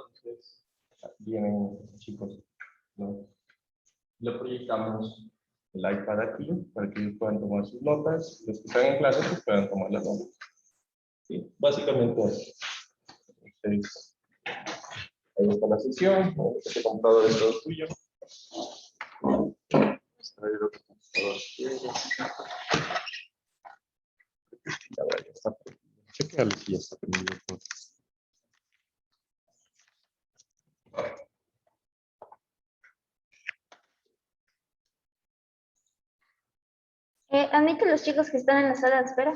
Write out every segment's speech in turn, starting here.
entonces vienen chicos, ¿no? Le proyectamos el iPad aquí para que ellos puedan tomar sus notas. Los que están en clase pues puedan tomar las notas. ¿Sí? Básicamente eso. Entonces, ahí está la sesión. Este computador es todo tuyo. Extraer otro computador tuyo. Ya está prendido. Chequeale si ya está prendido todo. Admite los chicos que están en la sala de espera.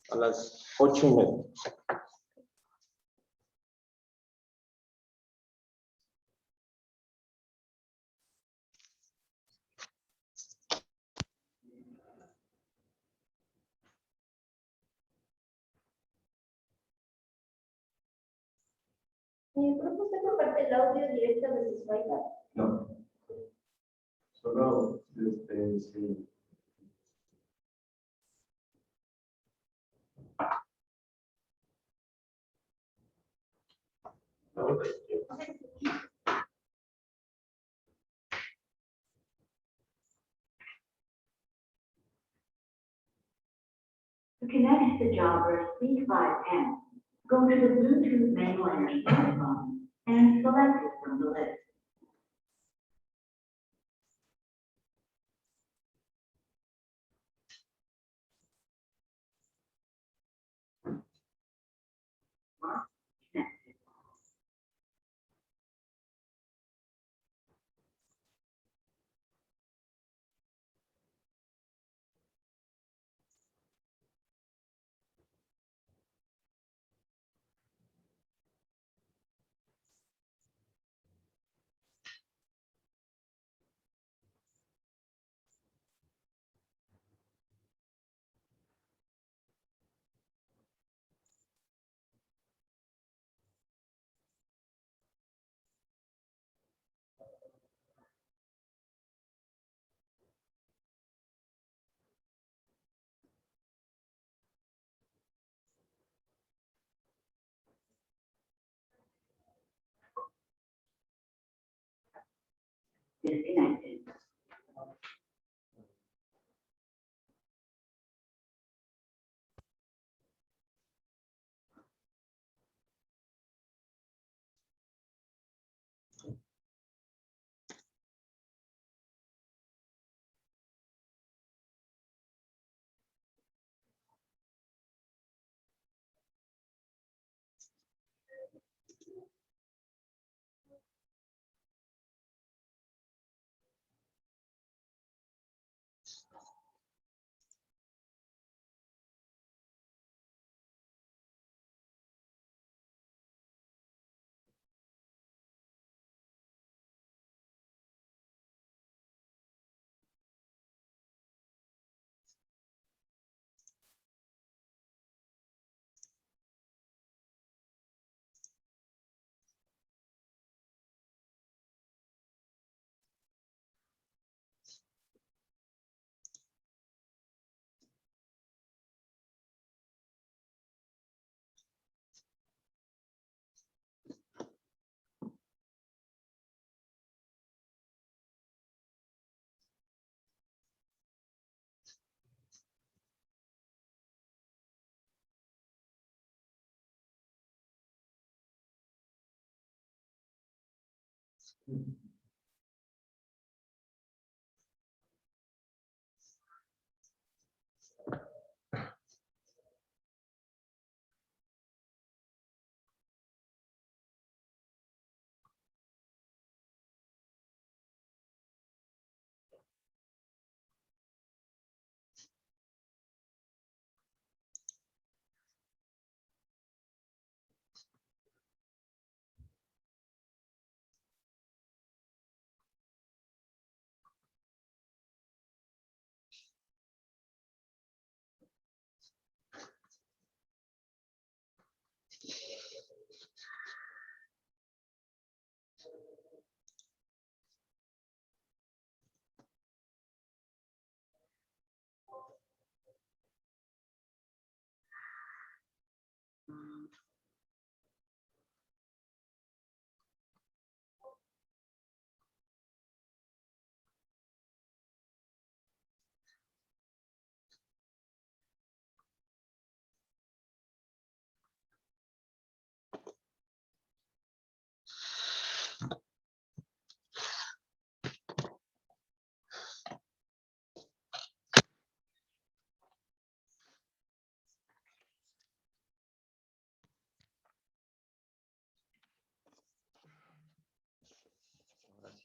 A las 8:30. ¿Profe, usted comparte el audio directo desde su iPad? No. Solo sí. To connect to Jabra C5N, go to the Bluetooth main layer smartphone and select it from the list. Mark connected. Disconnected.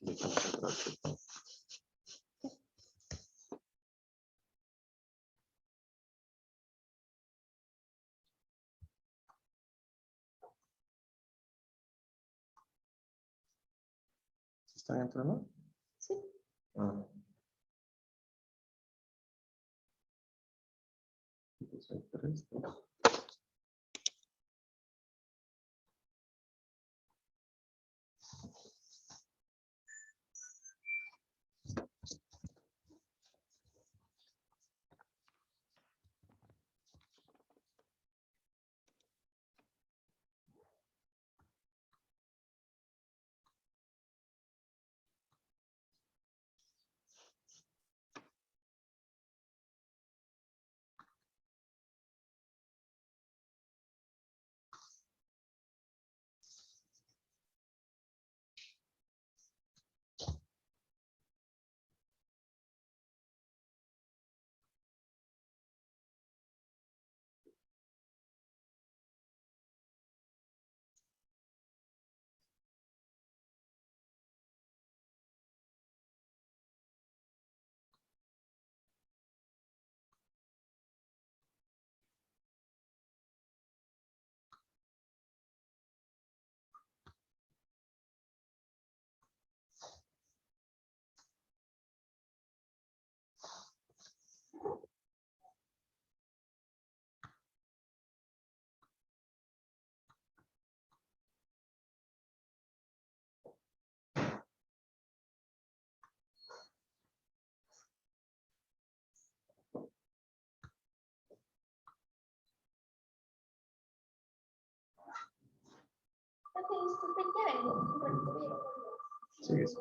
de concentración. ¿Están entrando? Sí. Ah. Pues hay tres, ¿no? Ok, disculpe, ya vengo. Un ratito, voy a ir a Sí, sí.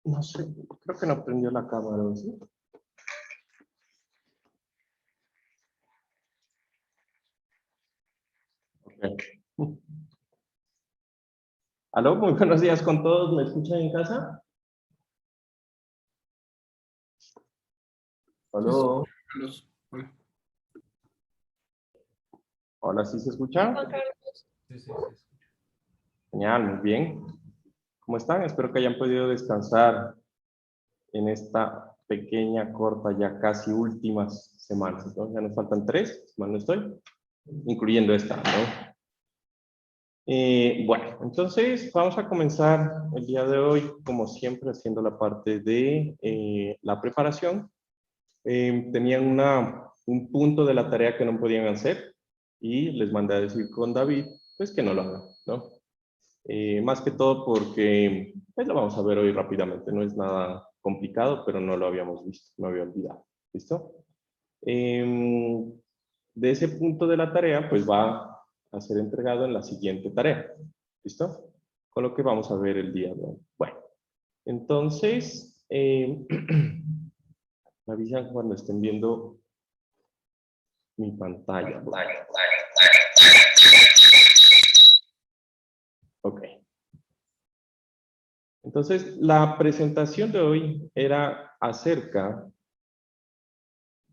No sé, creo que no prendió la cámara, ¿sí? Ok. Aló, muy buenos días con todos. ¿Me escuchan en casa? Aló. Carlos, hola. Hola, ¿sí se escuchan? Sí, sí, sí. Genial, muy bien. ¿Cómo están? Espero que hayan podido descansar en esta pequeña, corta, ya casi últimas semanas, ¿no? Ya nos faltan 3, si mal no estoy, incluyendo esta, ¿no? Bueno, entonces vamos a comenzar el día de hoy, como siempre, haciendo la parte de la preparación. Tenían un punto de la tarea que no podían hacer y les mandé a decir con David, pues que no lo hagan, ¿no? Más que todo porque, pues lo vamos a ver hoy rápidamente, no es nada complicado, pero no lo habíamos visto, me había olvidado, ¿listo? De ese punto de la tarea, pues va a ser entregado en la siguiente tarea, ¿listo? Con lo que vamos a ver el día de hoy. Bueno, entonces, me avisan cuando estén viendo mi pantalla. Ok. Entonces, la presentación de hoy era acerca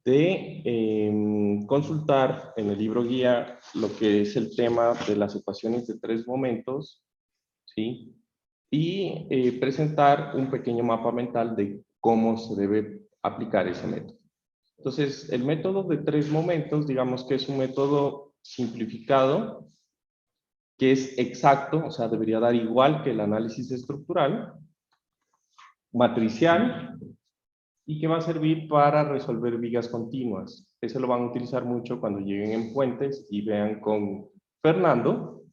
de consultar en el libro guía lo que es el tema de las ecuaciones de 3 momentos, ¿sí? Y presentar un pequeño mapa mental de cómo se debe aplicar ese método. Entonces, el método de 3 momentos, digamos que es un método simplificado, que es exacto, o sea, debería dar igual que el análisis estructural, matricial, y que va a servir para resolver vigas continuas. Eso lo van a utilizar mucho cuando lleguen en puentes y vean con Fernando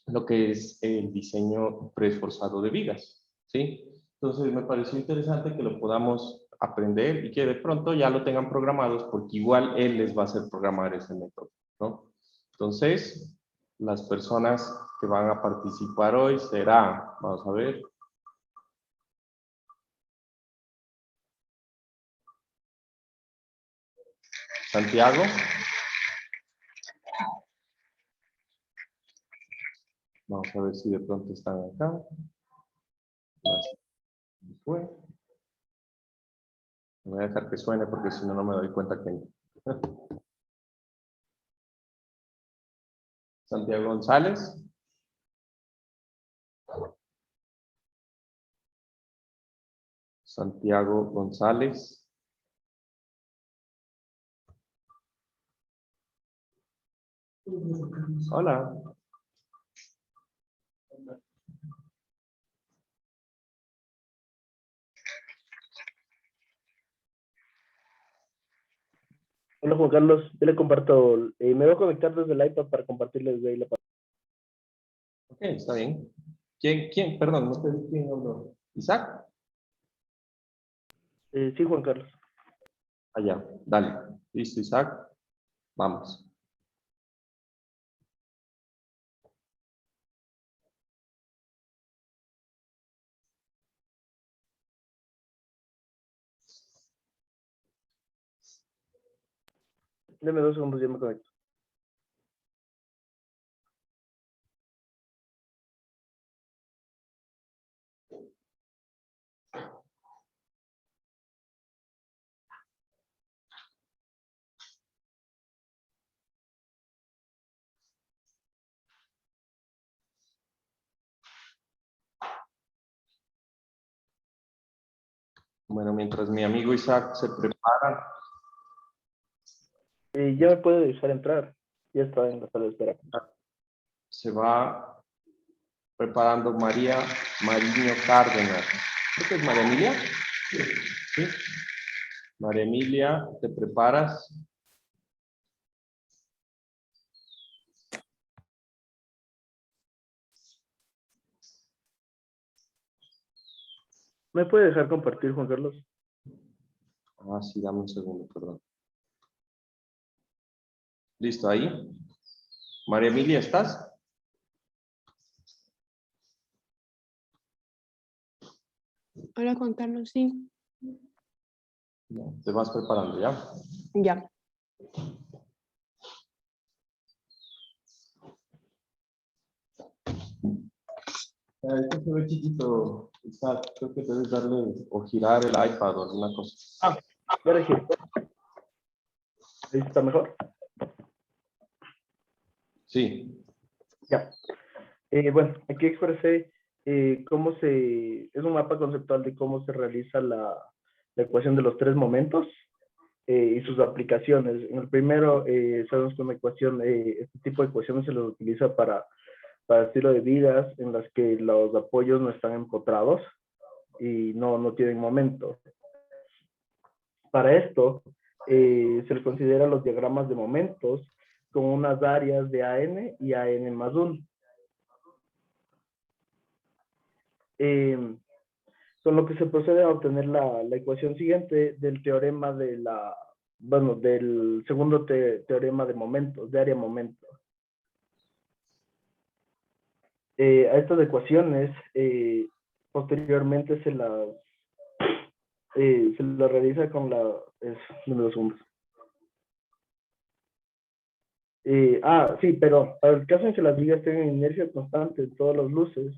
lo que es el diseño preesforzado de vigas, ¿sí? Entonces me pareció interesante que lo podamos aprender y que de pronto ya lo tengan programados porque igual él les va a hacer programar ese método, ¿no? Entonces, las personas que van a participar hoy será, vamos a ver, Santiago. Vamos a ver si de pronto están acá. Fue. Voy a dejar que suene porque si no, no me doy cuenta que... Santiago González. Santiago González. Hola. Hola Juan Carlos, yo le comparto, me voy a conectar desde el iPad para compartirles desde ahí la pantalla. Ok, está bien. ¿Quién? Perdón, no te vi quién habló. ¿Isaac? Sí, Juan Carlos. Allá, dale. Listo, Isaac. Vamos. Deme 2 segundos, ya me conecto. Bueno, mientras mi amigo Isaac se prepara, Ya me puede dejar entrar. Ya está en la sala de espera. se va preparando María Mariño Cárdenas. ¿Esto es María Emilia? Sí. María Emilia, ¿te preparas? ¿Me puede dejar compartir, Juan Carlos? Ah, sí, dame un segundo, perdón. ¿Listo ahí? María Emilia, ¿estás? Hola Juan Carlos, sí, Ya, te vas preparando, ¿ya? ya. Este se ve chiquito, Isaac. Creo que debes darle o girar el iPad o alguna cosa. Ya le giré. ¿Ahí está mejor? Sí. Ya. Bueno, aquí expresé es un mapa conceptual de cómo se realiza la ecuación de los 3 momentos y sus aplicaciones. En el primero, sabemos que una ecuación, este tipo de ecuaciones se los utiliza para estilo de vidas en las que los apoyos no están empotrados y no tienen momento. Para esto, se les considera los diagramas de momentos con unas áreas de AN y AN más 1. Con lo que se procede a obtener la ecuación siguiente del teorema del segundo teorema de momentos, de área-momento. A estas ecuaciones, posteriormente se las realiza con número segundos. Sí, pero para el caso en que las vigas tengan inercia constante en todas las luces,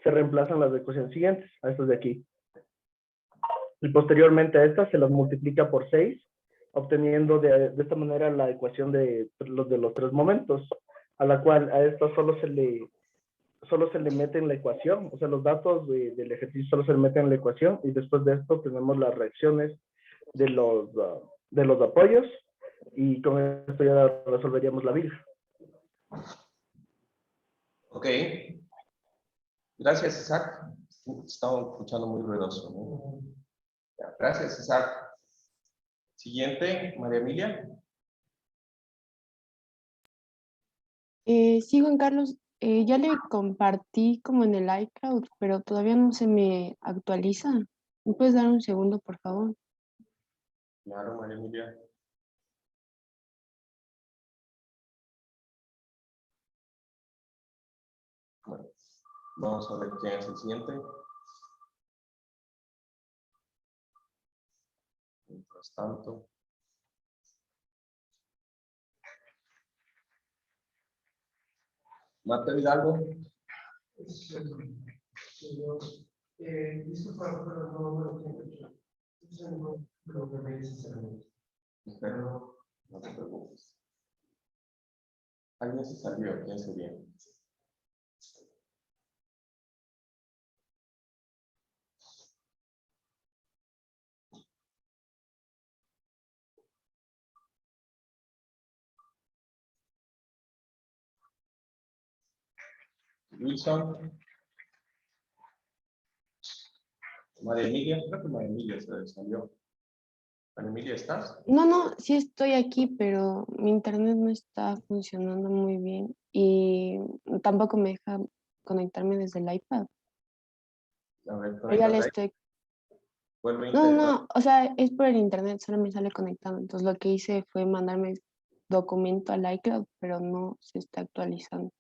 se reemplazan las ecuaciones siguientes, a estas de aquí. Y posteriormente a estas se las multiplica por 6, obteniendo de esta manera la ecuación de los 3 momentos, a la cual a esta solo se le mete en la ecuación, o sea, los datos del ejercicio solo se le meten en la ecuación, y después de esto tenemos las reacciones de los apoyos, y con esto ya resolveríamos la viga. Ok. Gracias, Isaac. Estaba escuchando muy ruidoso, ¿no? Ya, gracias, Isaac. Siguiente, María Emilia. Sí, Juan Carlos, ya le compartí como en el iCloud, pero todavía no se me actualiza. ¿Me puedes dar un segundo, por favor? Claro, María Emilia. Bueno, vamos a ver quién es el siguiente. Mientras tanto. Marta Hidalgo. Disculpa, pero no tengo hecho. No lo que me dices. No te preocupes. Alguien se salió, ¿quién sería? Wilson. María Emilia, creo que María Emilia se salió. María Emilia, ¿estás? No, sí estoy aquí, pero mi internet no está funcionando muy bien y tampoco me deja conectarme desde el iPad. A ver, Pero ya le conéctate ahí. estoy... Vuelve a intentar. No, o sea, es por el internet, solo me sale conectado. Entonces lo que hice fue mandarme el documento al iCloud, pero no se está actualizando.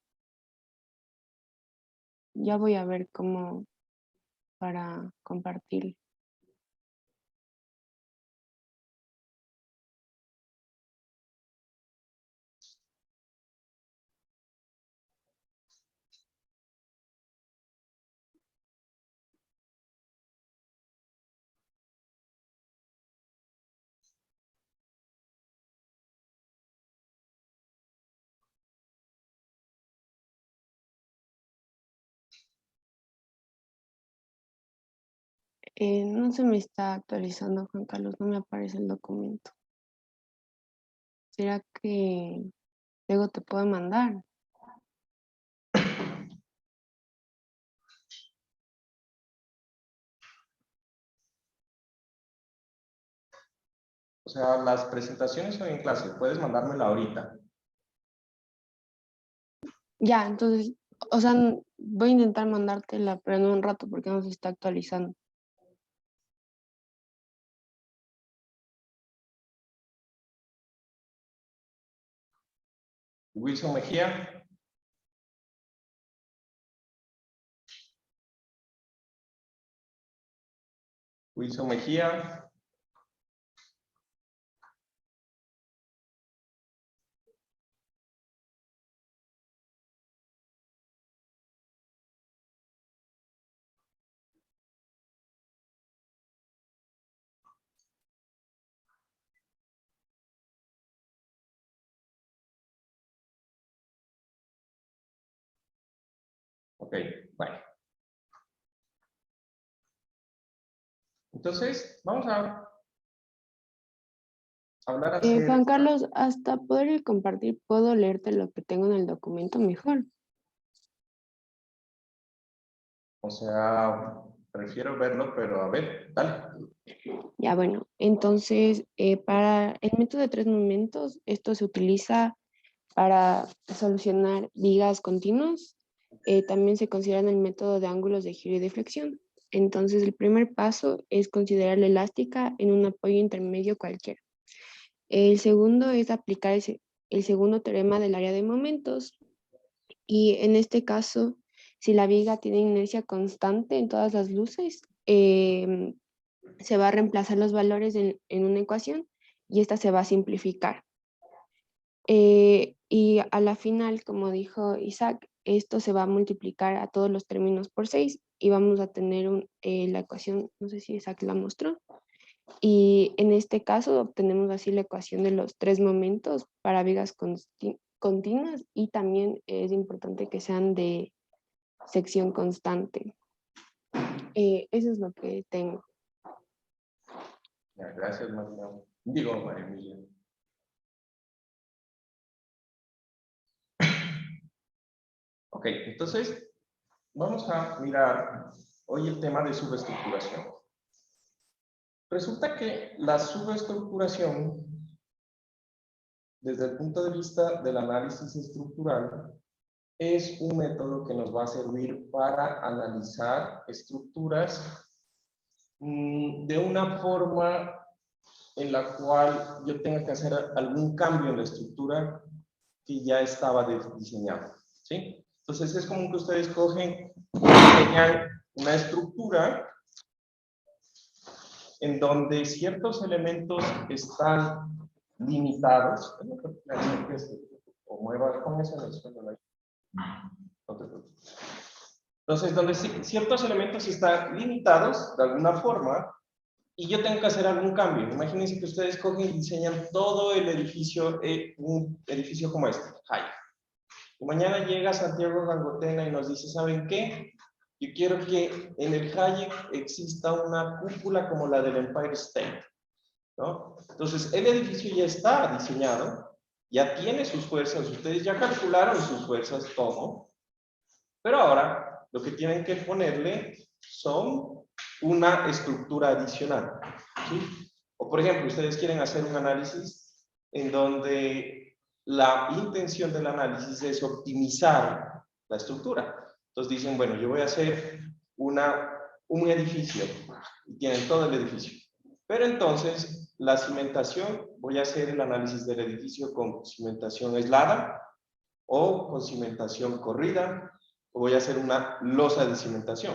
Ya voy a ver cómo para compartir. No se me está actualizando, Juan Carlos, no me aparece el documento. ¿Será que luego te puedo mandar? O sea, las presentaciones son en clase. Puedes mandármela ahorita. Ya, entonces, o sea, voy a intentar mandártela, pero en un rato porque no se está actualizando. Wilson Mejía. Wilson Mejía. Ok, bueno. Entonces, vamos a hablar acerca. Juan Carlos, hasta poder compartir, puedo leerte lo que tengo en el documento mejor. O sea, prefiero verlo, pero a ver, dale. Ya, bueno, entonces, para el método de 3 momentos, esto se utiliza para solucionar vigas continuas. También se considera el método de ángulos de giro y deflexión. Entonces, el primer paso es considerar la elástica en un apoyo intermedio cualquiera. El segundo es aplicar el segundo teorema del área de momentos. Y en este caso, si la viga tiene inercia constante en todas las luces, se va a reemplazar los valores en una ecuación y esta se va a simplificar. Y a la final, como dijo Isaac, esto se va a multiplicar a todos los términos por 6 y vamos a tener la ecuación, no sé si Isaac la mostró, y en este caso obtenemos así la ecuación de los 3 momentos para vigas continuas y también es importante que sean de sección constante. Eso es lo que tengo. Ya, gracias, María. Digo, María Emilia. Ok, entonces, vamos a mirar hoy el tema de subestructuración. Resulta que la subestructuración, desde el punto de vista del análisis estructural, es un método que nos va a servir para analizar estructuras de una forma en la cual yo tenga que hacer algún cambio en la estructura que ya estaba diseñada, ¿sí? Entonces es como que ustedes cogen y diseñan una estructura en donde ciertos elementos están limitados. O mueva, póngase en el suelo ahí. No te preocupes. Entonces, donde ciertos elementos están limitados de alguna forma y yo tengo que hacer algún cambio. Imagínense que ustedes cogen y diseñan todo el edificio, un edificio como este, Hyatt. Y mañana llega Santiago Rangotena y nos dice, ¿saben qué? Yo quiero que en el Hyatt exista una cúpula como la del Empire State, ¿no? Entonces, el edificio ya está diseñado, ya tiene sus fuerzas, ustedes ya calcularon sus fuerzas, todo. Pero ahora lo que tienen que ponerle son una estructura adicional, ¿sí? O por ejemplo, ustedes quieren hacer un análisis en donde la intención del análisis es optimizar la estructura. Entonces dicen, bueno, yo voy a hacer un edificio, y tienen todo el edificio. Pero entonces, la cimentación, voy a hacer el análisis del edificio con cimentación aislada o con cimentación corrida, o voy a hacer una losa de cimentación,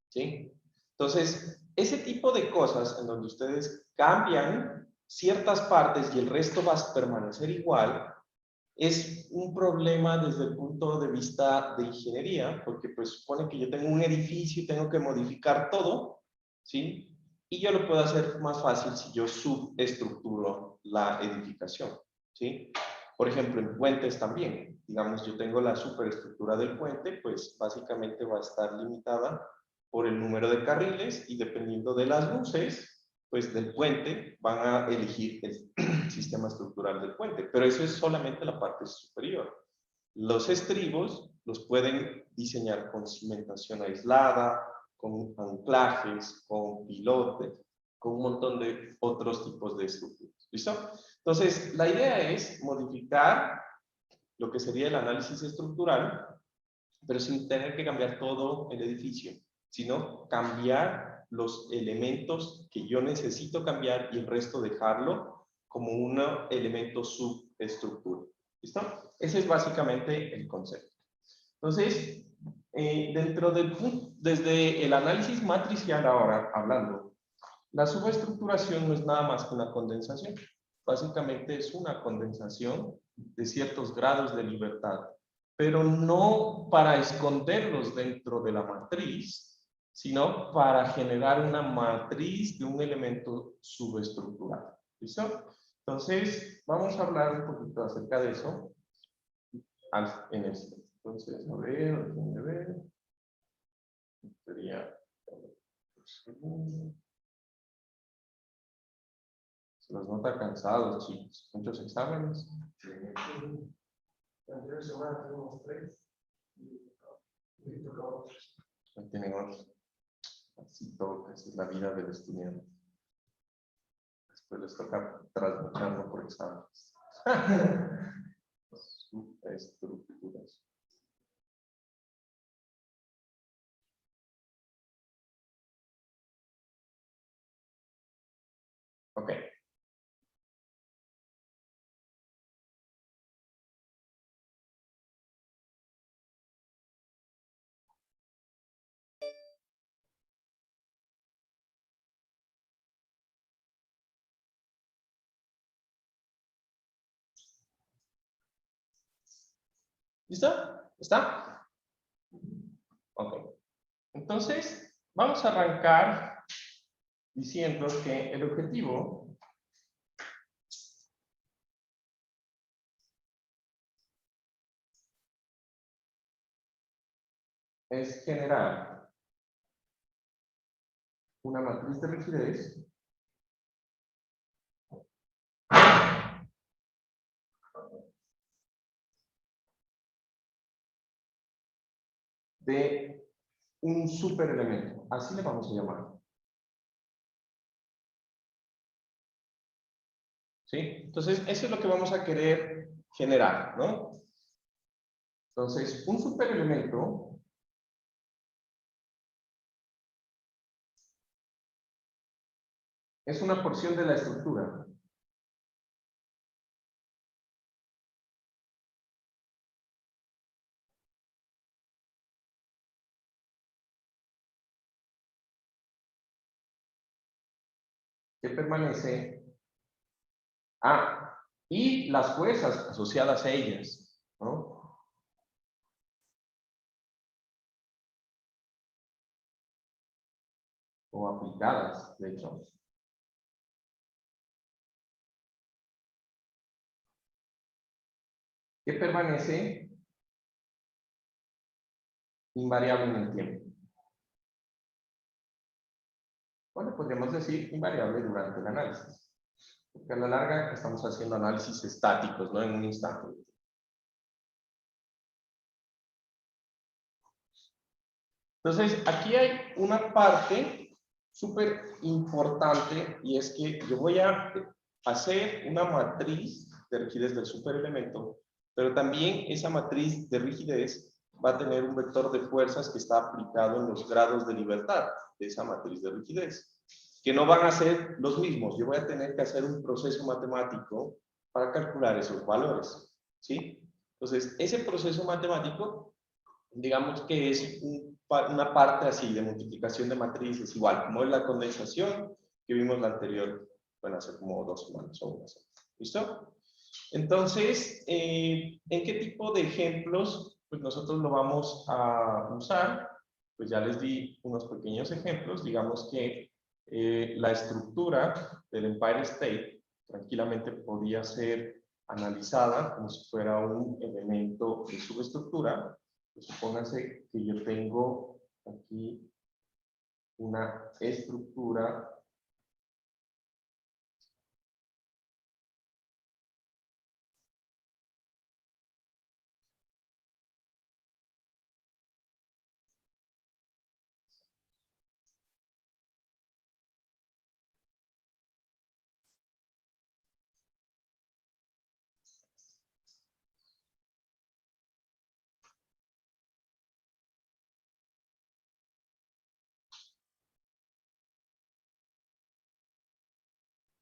¿sí? Entonces, ese tipo de cosas en donde ustedes cambian ciertas partes y el resto va a permanecer igual, es un problema desde el punto de vista de ingeniería, porque pues supone que yo tengo un edificio y tengo que modificar todo, ¿sí? Y yo lo puedo hacer más fácil si yo subestructuro la edificación, ¿sí? Por ejemplo, en puentes también. Digamos, yo tengo la superestructura del puente, pues básicamente va a estar limitada por el número de carriles y dependiendo de las luces, pues del puente van a elegir el sistema estructural del puente, pero eso es solamente la parte superior. Los estribos los pueden diseñar con cimentación aislada, con anclajes, con pilotes, con un montón de otros tipos de estructuras. ¿Listo? Entonces, la idea es modificar lo que sería el análisis estructural, pero sin tener que cambiar todo el edificio, sino cambiar los elementos que yo necesito cambiar y el resto dejarlo como un elemento subestructura. ¿Listo? Ese es básicamente el concepto. Entonces, desde el análisis matricial ahora hablando, la subestructuración no es nada más que una condensación. Básicamente es una condensación de ciertos grados de libertad, pero no para esconderlos dentro de la matriz, sino para generar una matriz de un elemento subestructural. ¿Listo? Entonces, vamos a hablar un poquito acerca de eso en esto. Entonces, a ver, déjenme ver. Sería... Se los nota cansados, chicos. Muchos exámenes. La anterior semana tuvimos 3 y tocaba otros. Ahí tienen otros. Así toca, esa es la vida del estudiante. Después les toca trasnocharlo por exámenes. Estructuras. Ok. ¿Listo? ¿Está? Ok. Entonces, vamos a arrancar diciendo que el objetivo es generar una matriz de rigidez de un superelemento. Así le vamos a llamar. ¿Sí? Entonces, eso es lo que vamos a querer generar, ¿no? Entonces, un superelemento es una porción de la estructura que permanece. Y las fuerzas asociadas a ellas, ¿no? O aplicadas, de hecho. Que permanece invariable en el tiempo. Bueno, podríamos decir invariable durante el análisis. Porque a la larga estamos haciendo análisis estáticos, ¿no? En un instante. Entonces, aquí hay una parte súper importante y es que yo voy a hacer una matriz de rigidez del superelemento, pero también esa matriz de rigidez va a tener un vector de fuerzas que está aplicado en los grados de libertad de esa matriz de rigidez, que no van a ser los mismos. Yo voy a tener que hacer un proceso matemático para calcular esos valores, ¿sí? Entonces, ese proceso matemático, digamos que es una parte así de multiplicación de matrices, igual como es la condensación que vimos la anterior, bueno, hace como 2 semanas o una semana. ¿Listo? Entonces, ¿en qué tipo de ejemplos pues nosotros lo vamos a usar? Pues ya les di unos pequeños ejemplos. Digamos que la estructura del Empire State tranquilamente podía ser analizada como si fuera un elemento de subestructura. Pues supónganse que yo tengo aquí una estructura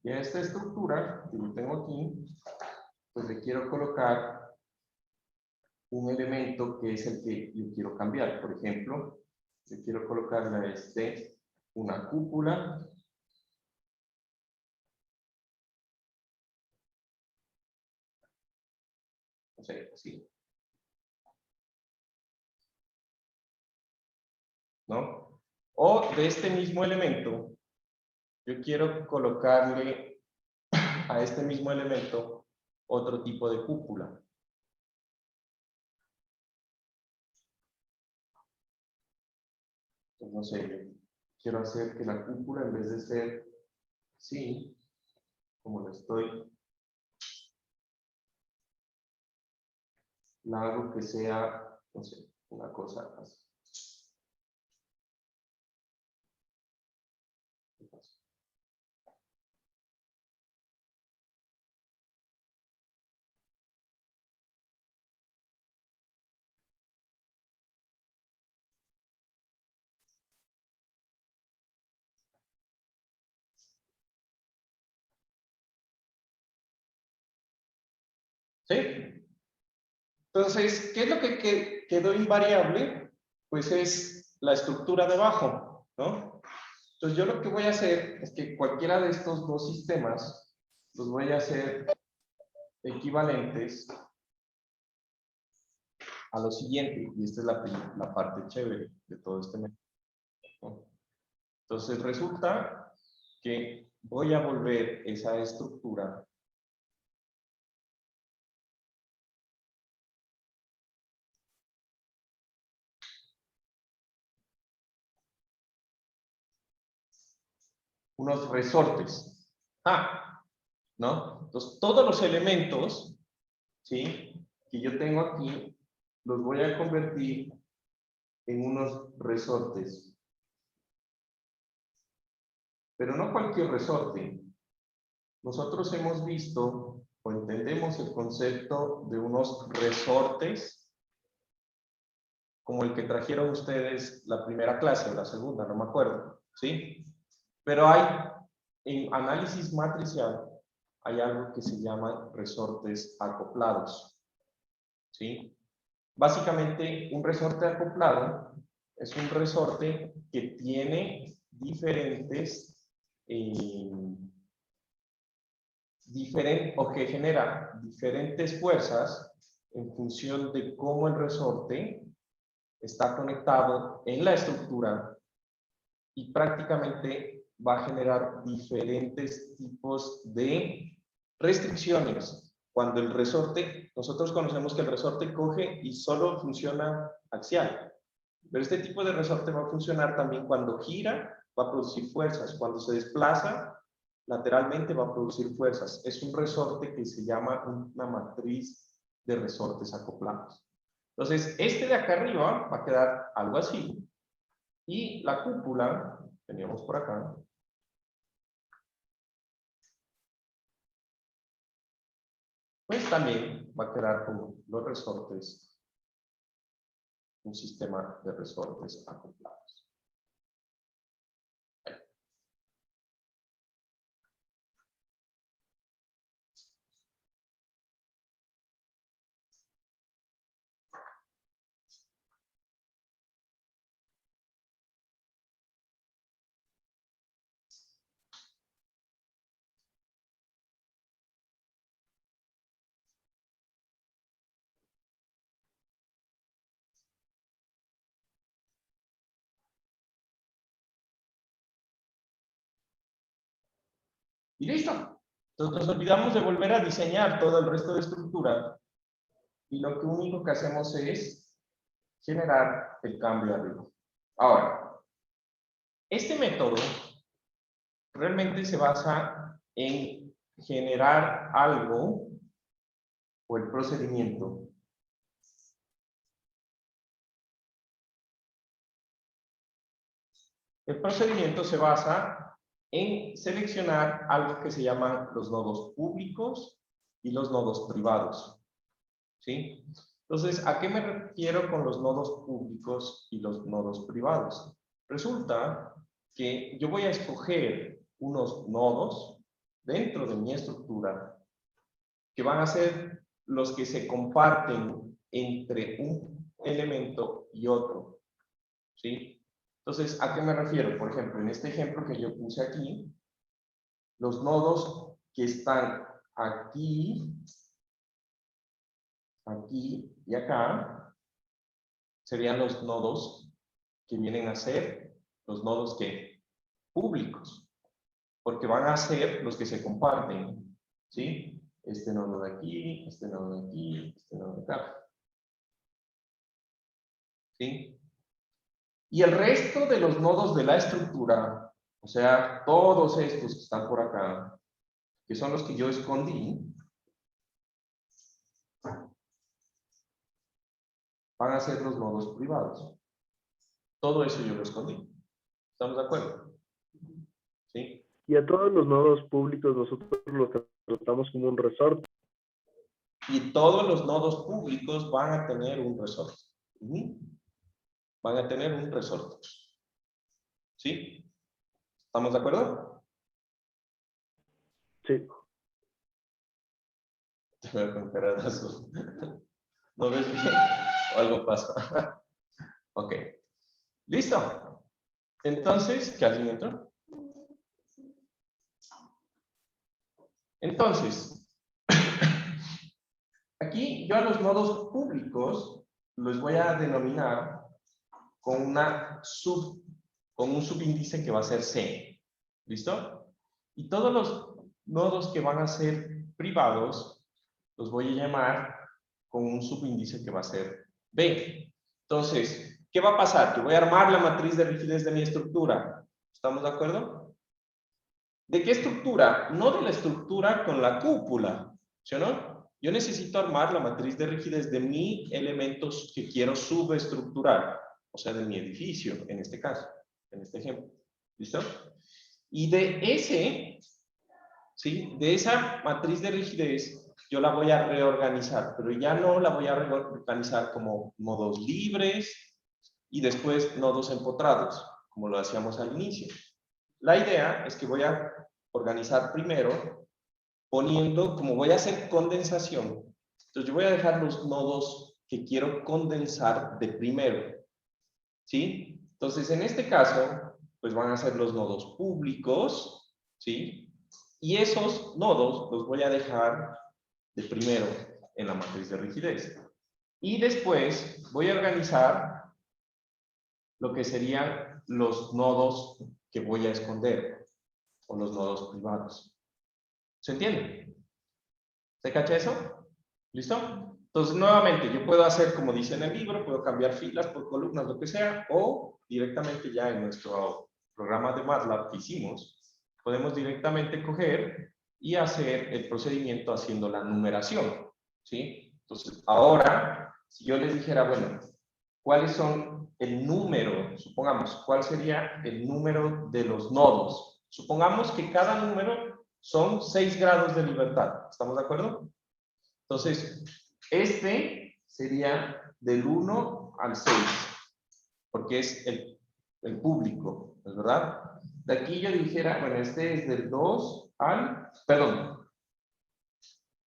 y a esta estructura que yo tengo aquí, pues le quiero colocar un elemento que es el que yo quiero cambiar. Por ejemplo, yo quiero colocarle a este una cúpula. No sé, así. ¿No? O de este mismo elemento, yo quiero colocarle a este mismo elemento otro tipo de cúpula. Pues no sé, yo quiero hacer que la cúpula, en vez de ser así, como lo estoy, la hago que sea, no sé, una cosa así. ¿Sí? Entonces, ¿qué es lo que quedó invariable? Pues es la estructura de abajo, ¿no? Entonces yo lo que voy a hacer es que cualquiera de estos dos sistemas los voy a hacer equivalentes a lo siguiente, y esta es la parte chévere de todo este método, ¿no? Entonces resulta que voy a volver esa estructura unos resortes. ¿No? Entonces, todos los elementos, ¿sí?, que yo tengo aquí, los voy a convertir en unos resortes. Pero no cualquier resorte. Nosotros hemos visto o entendemos el concepto de unos resortes como el que trajeron ustedes la primera clase o la segunda, no me acuerdo, ¿sí? Pero en análisis matricial, hay algo que se llama resortes acoplados, ¿sí? Básicamente, un resorte acoplado es un resorte que tiene diferentes, o que genera diferentes fuerzas en función de cómo el resorte está conectado en la estructura y prácticamente va a generar diferentes tipos de restricciones. Cuando el resorte, nosotros conocemos que el resorte coge y solo funciona axial, pero este tipo de resorte va a funcionar también cuando gira, va a producir fuerzas, cuando se desplaza lateralmente va a producir fuerzas. Es un resorte que se llama una matriz de resortes acoplados. Entonces, este de acá arriba va a quedar algo así. Y la cúpula, teníamos por acá, pues también va a quedar con los resortes, un sistema de resortes acoplados. Y listo. Entonces nos olvidamos de volver a diseñar todo el resto de estructura y lo que único que hacemos es generar el cambio arriba. Ahora, este método realmente se basa en generar algo o el procedimiento se basa en seleccionar algo que se llaman los nodos públicos y los nodos privados. ¿Sí? Entonces, ¿a qué me refiero con los nodos públicos y los nodos privados? Resulta que yo voy a escoger unos nodos dentro de mi estructura que van a ser los que se comparten entre un elemento y otro. ¿Sí? Entonces, ¿a qué me refiero? Por ejemplo, en este ejemplo que yo puse aquí, los nodos que están aquí, aquí y acá, serían los nodos que vienen a ser los nodos que públicos, porque van a ser los que se comparten, ¿sí? Este nodo de aquí, este nodo de aquí, este nodo de acá. ¿Sí? Y el resto de los nodos de la estructura, o sea, todos estos que están por acá, que son los que yo escondí, van a ser los nodos privados. Todo eso yo lo escondí. ¿Estamos de acuerdo? ¿Sí? Y a todos los nodos públicos nosotros los tratamos como un resorte. Y todos los nodos públicos van a tener un resorte. Van a tener un resorte. ¿Sí? ¿Estamos de acuerdo? Sí. Te voy a contar azul. ¿No ves bien? O algo pasa. Ok. ¿Listo? Entonces, ¿qué alguien entró? Entonces, aquí yo a los nodos públicos los voy a denominar con un subíndice que va a ser C. ¿Listo? Y todos los nodos que van a ser privados los voy a llamar con un subíndice que va a ser B. Entonces, ¿qué va a pasar? Que voy a armar la matriz de rigidez de mi estructura. ¿Estamos de acuerdo? ¿De qué estructura? No de la estructura con la cúpula, ¿sí o no? Yo necesito armar la matriz de rigidez de mi elementos que quiero subestructurar, o sea, de mi edificio, en este caso, en este ejemplo. ¿Listo? Y de ese, ¿sí? De esa matriz de rigidez, yo la voy a reorganizar, pero ya no la voy a reorganizar como nodos libres y después nodos empotrados, como lo hacíamos al inicio. La idea es que voy a organizar primero poniendo, como voy a hacer condensación, entonces yo voy a dejar los nodos que quiero condensar de primero, ¿sí? Entonces en este caso, pues van a ser los nodos públicos, ¿sí? Y esos nodos los voy a dejar de primero en la matriz de rigidez. Y después voy a organizar lo que serían los nodos que voy a esconder, o los nodos privados. ¿Se entiende? ¿Se cacha eso? ¿Listo? Entonces, nuevamente, yo puedo hacer como dice en el libro, puedo cambiar filas por columnas, lo que sea, o directamente ya en nuestro programa de MATLAB que hicimos, podemos directamente coger y hacer el procedimiento haciendo la numeración, ¿sí? Entonces, ahora, si yo les dijera, bueno, cuáles son el número, supongamos, cuál sería el número de los nodos. Supongamos que cada número son 6 grados de libertad. ¿Estamos de acuerdo? Entonces, este sería del 1 al 6, porque es el público, ¿es verdad? De aquí yo dijera, bueno, este es del 2 al, perdón,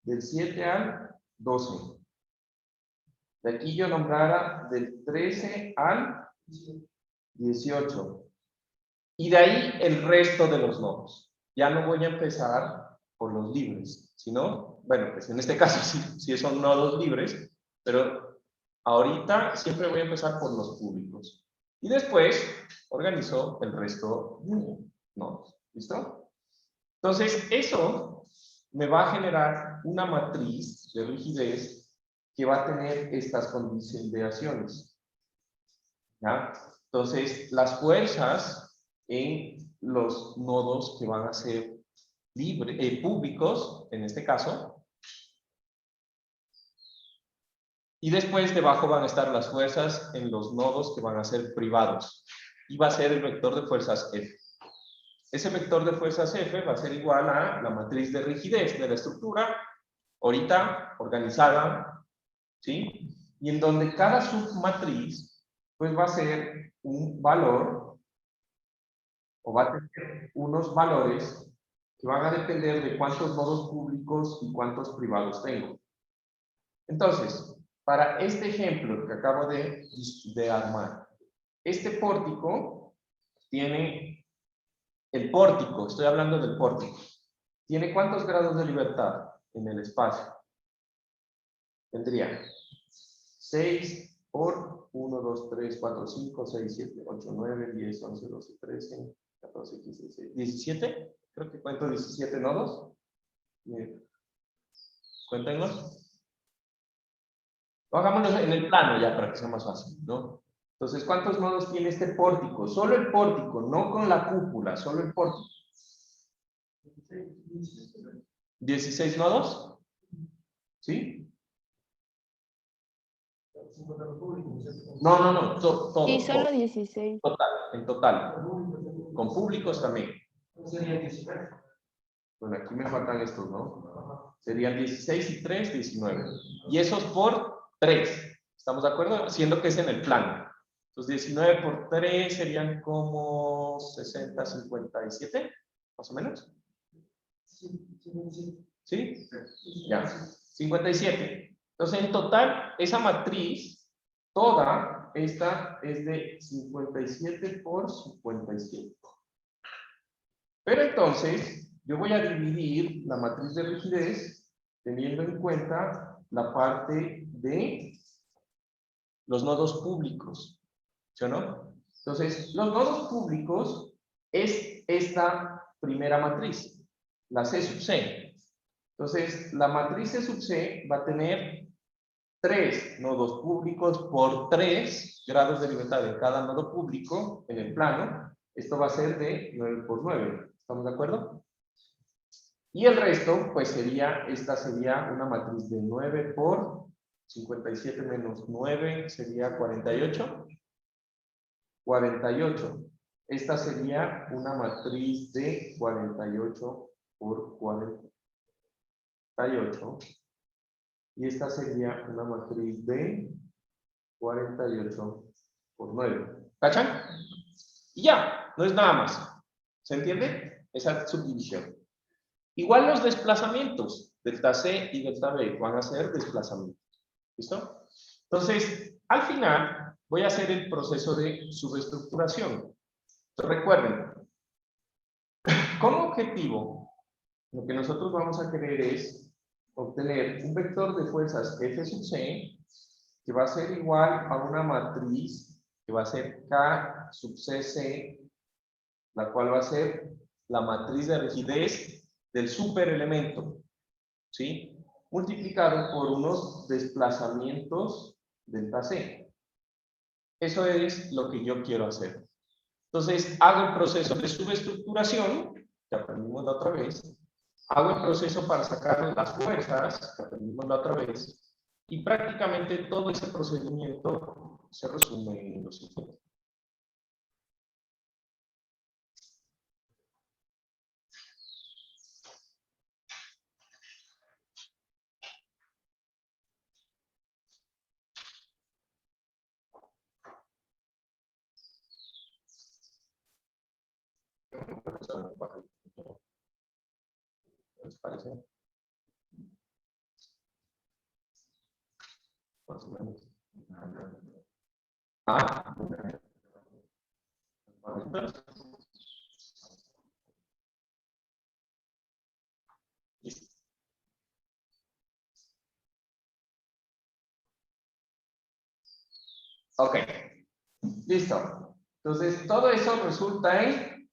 del 7 al 12. De aquí yo nombrara del 13 al 18. Y de ahí el resto de los nodos. Ya no voy a empezar por los libres, sino, bueno, pues en este caso sí son nodos libres, pero ahorita siempre voy a empezar por los públicos. Y después organizo el resto de nodos. ¿Listo? Entonces, eso me va a generar una matriz de rigidez que va a tener estas condiciones. ¿Ya? Entonces, las fuerzas en los nodos que van a ser públicos, en este caso, y después debajo van a estar las fuerzas en los nodos que van a ser privados, y va a ser el vector de fuerzas F. Ese vector de fuerzas F va a ser igual a la matriz de rigidez de la estructura, ahorita organizada, ¿sí? Y en donde cada submatriz, pues va a ser un valor, o va a tener unos valores que van a depender de cuántos nodos públicos y cuántos privados tengo. Entonces, para este ejemplo que acabo de armar, este pórtico tiene, el pórtico, estoy hablando del pórtico, ¿tiene cuántos grados de libertad en el espacio? Tendría 6 por 1, 2, 3, 4, 5, 6, 7, 8, 9, 10, 11, 12, 13, 14, 15, 16, 17. Creo que cuento 17 nodos. Cuéntenlos. Hagámoslo en el plano ya para que sea más fácil, ¿no? Entonces, ¿cuántos nodos tiene este pórtico? Solo el pórtico, no con la cúpula, solo el pórtico. 16 nodos. ¿Sí? No, todo. Sí, solo todo. 16. En total. Con públicos también. Bueno, aquí me faltan estos, ¿no? Serían 16 y 3, 19. Y esos por 3. ¿Estamos de acuerdo? Siendo que es en el plano. Entonces, 19 por 3 serían como 60, 57, más o menos. ¿Sí? Ya. 57. Entonces, en total, esa matriz, toda esta es de 57 por 57. Pero entonces, yo voy a dividir la matriz de rigidez teniendo en cuenta la parte de los nodos públicos. ¿Sí o no? Entonces, los nodos públicos es esta primera matriz, la C sub C. Entonces, la matriz C sub C va a tener 3 nodos públicos por 3 grados de libertad en cada nodo público en el plano. Esto va a ser de 9 por 9. ¿Estamos de acuerdo? Y el resto, pues esta sería una matriz de 9 por 57 menos 9 sería 48. 48. Esta sería una matriz de 48 por 48. Y esta sería una matriz de 48 por 9. ¿Cachan? Y ya, no es nada más. ¿Se entiende? Esa subdivisión. Igual los desplazamientos, delta C y delta B, van a ser desplazamientos. ¿Listo? Entonces, al final, voy a hacer el proceso de subestructuración. Entonces, recuerden, como objetivo, lo que nosotros vamos a querer es obtener un vector de fuerzas F sub C, que va a ser igual a una matriz, que va a ser K sub CC, la cual va a ser la matriz de rigidez del superelemento, ¿sí? Multiplicado por unos desplazamientos delta C. Eso es lo que yo quiero hacer. Entonces, hago el proceso de subestructuración, que aprendimos la otra vez. Hago el proceso para sacar las fuerzas, que aprendimos la otra vez. Y prácticamente todo ese procedimiento se resume en lo siguiente. ¿Les parece? Más o menos. Ah, listo. Ok, listo. Entonces, todo eso resulta en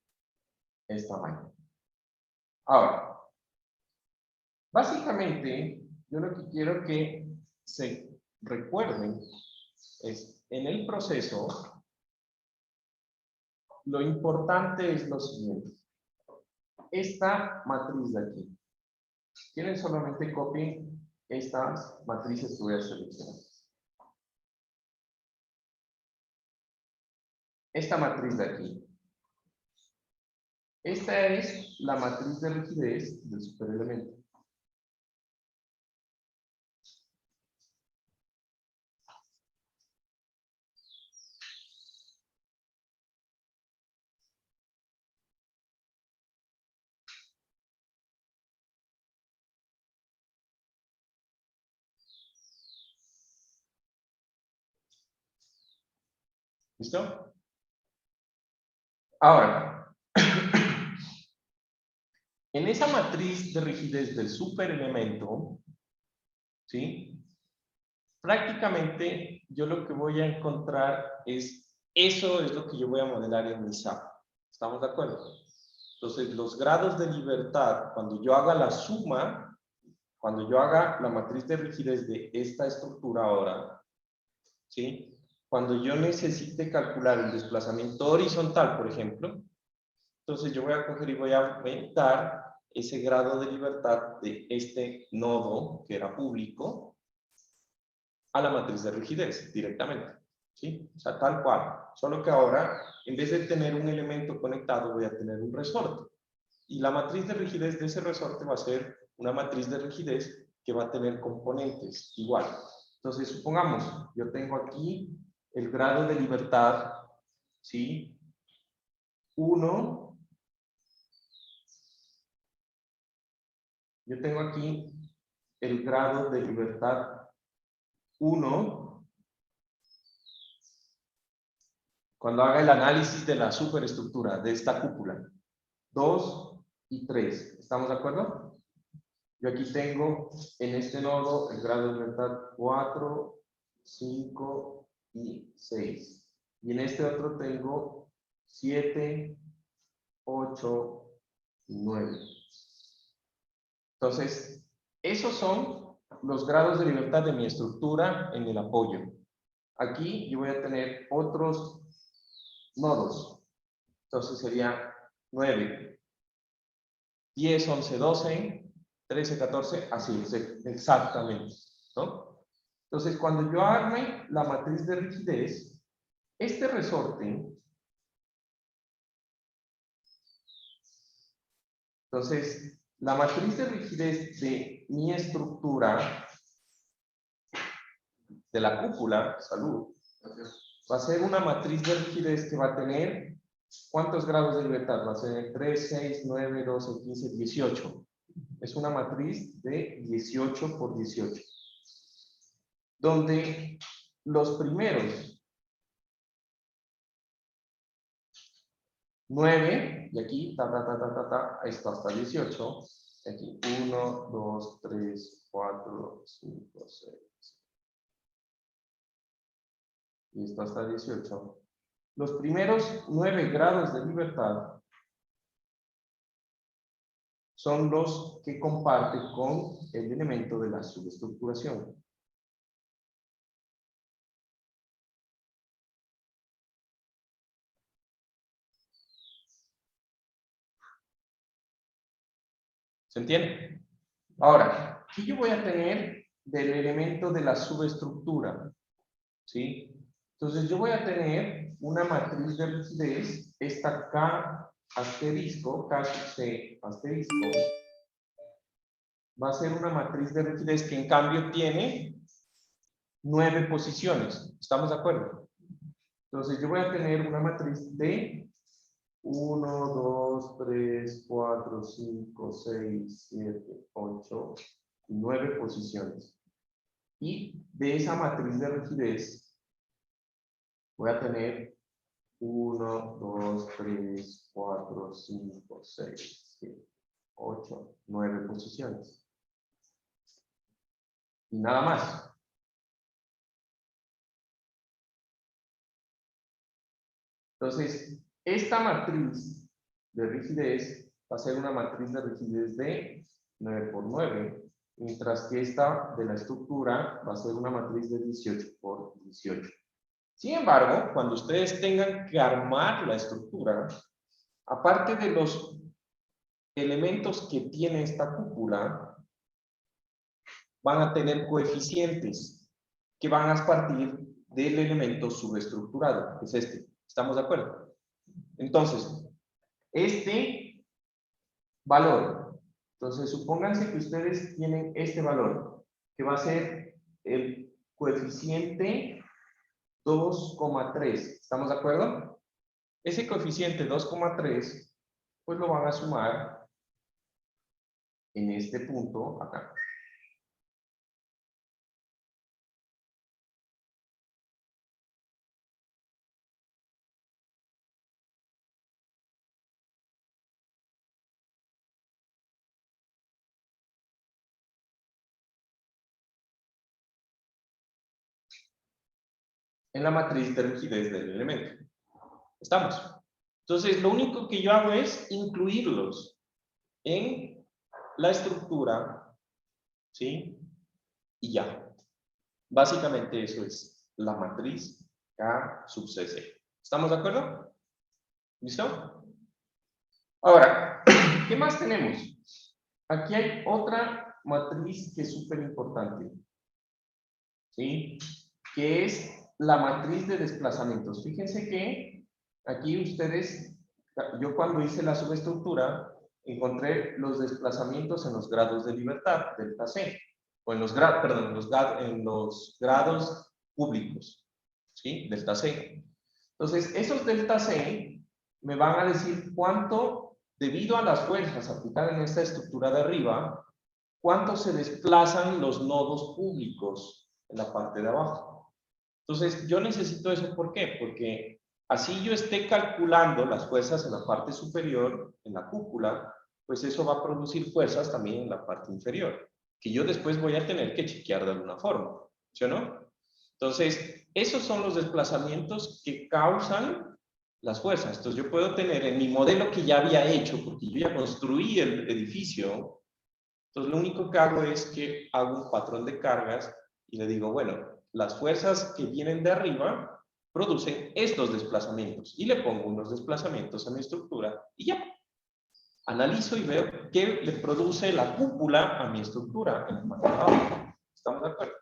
esta vaina. Ahora, básicamente, yo lo que quiero que se recuerden es, en el proceso, lo importante es lo siguiente. Esta matriz de aquí. Quieren solamente copien estas matrices que voy a seleccionar. Esta matriz de aquí. Esta es la matriz de rigidez del superelemento. ¿Listo? Ahora, en esa matriz de rigidez del superelemento, ¿sí? Prácticamente yo lo que voy a encontrar es, eso es lo que yo voy a modelar en mi SAP. ¿Estamos de acuerdo? Entonces, los grados de libertad, cuando yo haga la suma, cuando yo haga la matriz de rigidez de esta estructura ahora, ¿sí? Cuando yo necesite calcular el desplazamiento horizontal, por ejemplo, entonces yo voy a coger y voy a aumentar ese grado de libertad de este nodo, que era público, a la matriz de rigidez directamente. ¿Sí? O sea, tal cual. Solo que ahora, en vez de tener un elemento conectado, voy a tener un resorte. Y la matriz de rigidez de ese resorte va a ser una matriz de rigidez que va a tener componentes igual. Entonces, supongamos, yo tengo aquí el grado de libertad, ¿sí? 1. Yo tengo aquí el grado de libertad 1. Cuando haga el análisis de la superestructura, de esta cúpula. 2 y 3. ¿Estamos de acuerdo? Yo aquí tengo en este nodo el grado de libertad 4, 5 y 6. Y en este otro tengo 7, 8 y 9. Entonces, esos son los grados de libertad de mi estructura en el apoyo. Aquí yo voy a tener otros nodos. Entonces sería 9, 10, 11, 12, 13, 14, así, exactamente, ¿no? Entonces, cuando yo arme la matriz de rigidez, este resorte, entonces, la matriz de rigidez de mi estructura, de la cúpula, salud, va a ser una matriz de rigidez que va a tener, ¿cuántos grados de libertad? Va a ser 3, 6, 9, 12, 15, 18. Es una matriz de 18 por 18. Donde los primeros 9, y aquí, esto hasta 18, aquí 1, 2, 3, 4, 5, 6, y esto hasta 18. Los primeros 9 grados de libertad son los que comparten con el elemento de la subestructuración. ¿Se entiende? Ahora, aquí yo voy a tener del elemento de la subestructura, ¿sí? Entonces yo voy a tener una matriz de rigidez, esta K asterisco, K sub C asterisco, va a ser una matriz de rigidez que en cambio tiene 9 posiciones. ¿Estamos de acuerdo? Entonces yo voy a tener una matriz de 1, 2, 3, 4, 5, 6, 7, 8, 9 posiciones. Y de esa matriz de rigidez voy a tener 1, 2, 3, 4, 5, 6, 7, 8, 9 posiciones. Y nada más. Entonces, esta matriz de rigidez va a ser una matriz de rigidez de 9 por 9, mientras que esta de la estructura va a ser una matriz de 18 por 18. Sin embargo, cuando ustedes tengan que armar la estructura, aparte de los elementos que tiene esta cúpula, van a tener coeficientes que van a partir del elemento subestructurado, que es este. ¿Estamos de acuerdo? Entonces, este valor, entonces supónganse que ustedes tienen este valor, que va a ser el coeficiente 2,3. ¿Estamos de acuerdo? Ese coeficiente 2,3, pues lo van a sumar en este punto acá. En la matriz de rigidez del elemento. ¿Estamos? Entonces, lo único que yo hago es incluirlos en la estructura, ¿sí? Y ya. Básicamente eso es la matriz K sub CC. ¿Estamos de acuerdo? ¿Listo? Ahora, ¿qué más tenemos? Aquí hay otra matriz que es súper importante, ¿sí? Que es la matriz de desplazamientos. Fíjense que aquí ustedes, yo cuando hice la subestructura, encontré los desplazamientos en los grados de libertad, delta C, o en los grados, perdón, en los grados públicos, ¿sí? Delta C. Entonces, esos delta C me van a decir cuánto, debido a las fuerzas aplicadas en esta estructura de arriba, cuánto se desplazan los nodos públicos en la parte de abajo. Entonces, yo necesito eso, ¿por qué? Porque así yo esté calculando las fuerzas en la parte superior, en la cúpula, pues eso va a producir fuerzas también en la parte inferior, que yo después voy a tener que chequear de alguna forma, ¿sí o no? Entonces, esos son los desplazamientos que causan las fuerzas. Entonces, yo puedo tener en mi modelo que ya había hecho, porque yo ya construí el edificio, entonces lo único que hago es que hago un patrón de cargas y le digo, bueno, las fuerzas que vienen de arriba producen estos desplazamientos y le pongo unos desplazamientos a mi estructura y ya. Analizo y veo qué le produce la cúpula a mi estructura en el material. ¿Estamos de acuerdo?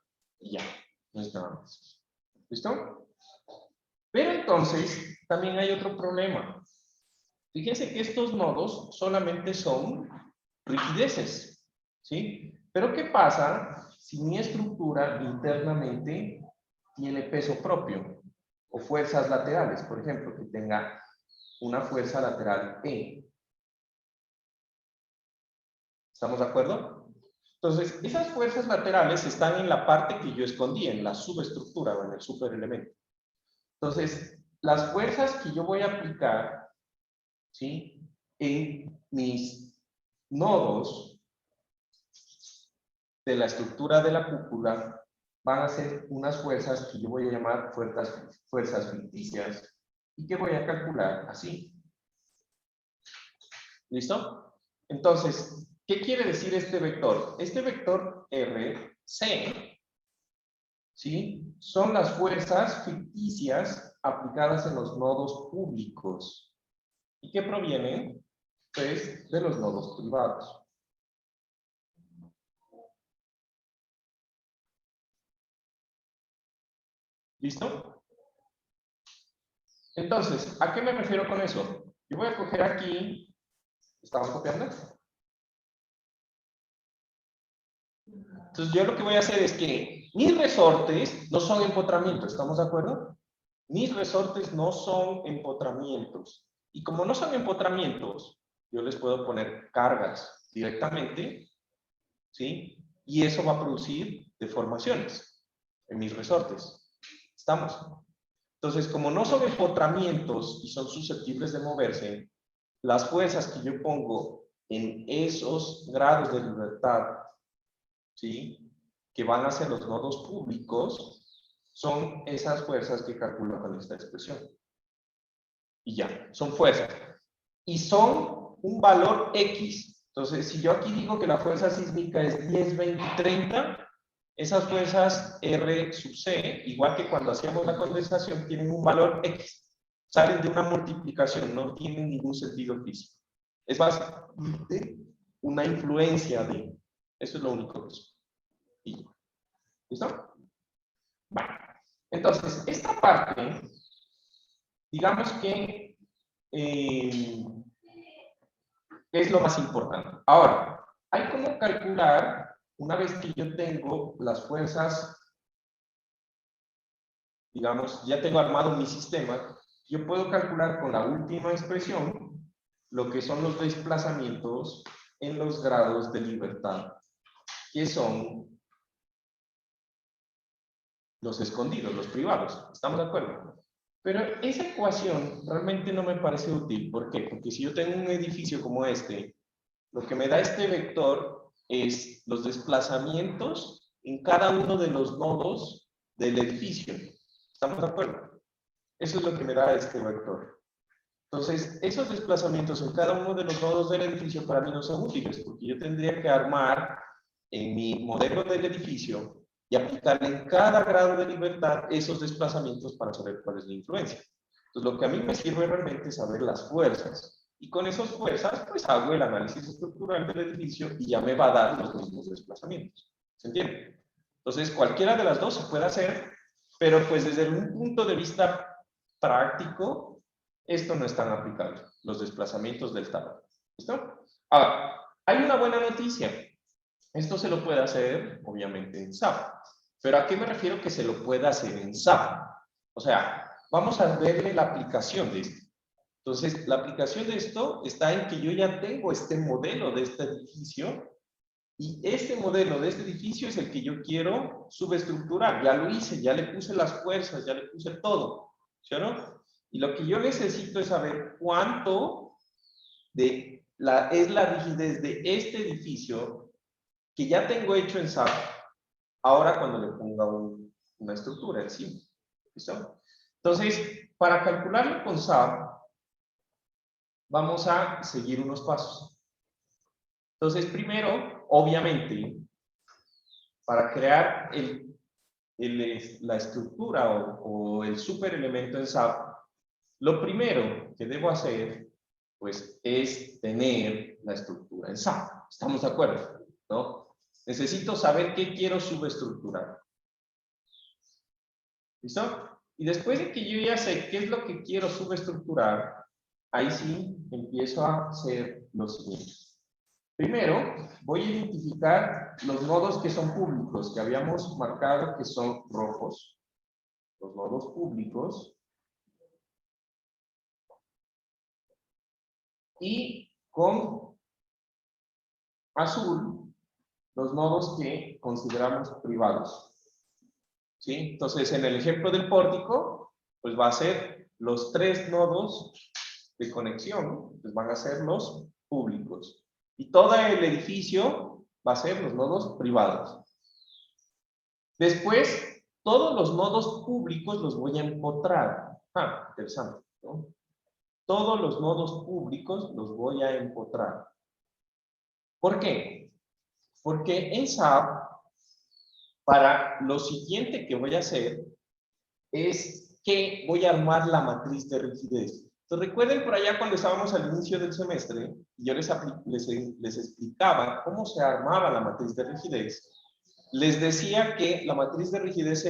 Y ya, no es nada más. ¿Listo? Pero entonces, también hay otro problema. Fíjense que estos nodos solamente son rigideces, ¿sí? Pero ¿qué pasa si mi estructura internamente tiene peso propio o fuerzas laterales? Por ejemplo, que tenga una fuerza lateral E. ¿Estamos de acuerdo? Entonces, esas fuerzas laterales están en la parte que yo escondí, en la subestructura o en el superelemento. Entonces, las fuerzas que yo voy a aplicar, ¿sí? En mis nodos de la estructura de la cúpula van a ser unas fuerzas que yo voy a llamar fuerzas ficticias y que voy a calcular así. ¿Listo? Entonces, ¿qué quiere decir este vector? Este vector RC, ¿sí? Son las fuerzas ficticias aplicadas en los nodos públicos y que provienen, pues, de los nodos privados. ¿Listo? Entonces, ¿a qué me refiero con eso? Yo voy a coger aquí, ¿estamos copiando? Entonces, yo lo que voy a hacer es que mis resortes no son empotramientos, ¿estamos de acuerdo? Mis resortes no son empotramientos. Y como no son empotramientos, yo les puedo poner cargas directamente, ¿sí? Y eso va a producir deformaciones en mis resortes. ¿Estamos? Entonces, como no son empotramientos y son susceptibles de moverse, las fuerzas que yo pongo en esos grados de libertad, ¿sí?, que van a ser los nodos públicos, son esas fuerzas que calculo con esta expresión. Y ya, son fuerzas. Y son un valor X. Entonces, si yo aquí digo que la fuerza sísmica es 10, 20, 30, esas fuerzas R sub C, igual que cuando hacíamos la condensación, tienen un valor X. Salen de una multiplicación, no tienen ningún sentido físico. Es básicamente una influencia de... Eso es lo único que es. Y, ¿listo? Bueno, entonces, esta parte, digamos que es lo más importante. Ahora, hay como calcular, una vez que yo tengo las fuerzas, digamos, ya tengo armado mi sistema, yo puedo calcular con la última expresión lo que son los desplazamientos en los grados de libertad, que son los escondidos, los privados. ¿Estamos de acuerdo? Pero esa ecuación realmente no me parece útil. ¿Por qué? Porque si yo tengo un edificio como este, lo que me da este vector es los desplazamientos en cada uno de los nodos del edificio. ¿Estamos de acuerdo? Eso es lo que me da este vector. Entonces, esos desplazamientos en cada uno de los nodos del edificio para mí no son útiles, porque yo tendría que armar en mi modelo del edificio y aplicarle en cada grado de libertad esos desplazamientos para saber cuál es la influencia. Entonces, lo que a mí me sirve realmente es saber las fuerzas. Y con esas fuerzas, pues hago el análisis estructural del edificio y ya me va a dar los mismos desplazamientos. ¿Se entiende? Entonces, cualquiera de las dos se puede hacer, pero pues desde un punto de vista práctico, esto no es tan aplicable, los desplazamientos del tamaño. ¿Listo? Ahora, hay una buena noticia. Esto se lo puede hacer, obviamente, en SAP. ¿Pero a qué me refiero que se lo pueda hacer en SAP? O sea, vamos a verle la aplicación de esto. Entonces, la aplicación de esto está en que yo ya tengo este modelo de este edificio y este modelo de este edificio es el que yo quiero subestructurar. Ya lo hice, ya le puse las fuerzas, ya le puse todo. ¿Sí o no? Y lo que yo necesito es saber cuánto es la rigidez de este edificio que ya tengo hecho en SAP, ahora cuando le ponga una estructura encima. ¿Listo? Entonces, para calcularlo con SAP, vamos a seguir unos pasos. Entonces, primero, obviamente, para crear la estructura o el superelemento en SAP, lo primero que debo hacer, pues, es tener la estructura en SAP. ¿Estamos de acuerdo? ¿No? Necesito saber qué quiero subestructurar. ¿Listo? Y después de que yo ya sé qué es lo que quiero subestructurar, ahí sí empiezo a hacer lo siguiente. Primero, voy a identificar los nodos que son públicos, que habíamos marcado que son rojos. Los nodos públicos. Y con azul, los nodos que consideramos privados. ¿Sí? Entonces, en el ejemplo del pórtico, pues va a ser los 3 nodos de conexión, pues van a ser los públicos. Y todo el edificio va a ser los nodos privados. Después, todos los nodos públicos los voy a empotrar. Ah, interesante, ¿no? Todos los nodos públicos los voy a empotrar. ¿Por qué? Porque en SAP, para lo siguiente que voy a hacer, es que voy a armar la matriz de rigidez. Entonces, recuerden por allá cuando estábamos al inicio del semestre, yo les explicaba cómo se armaba la matriz de rigidez. Les decía que la matriz de rigidez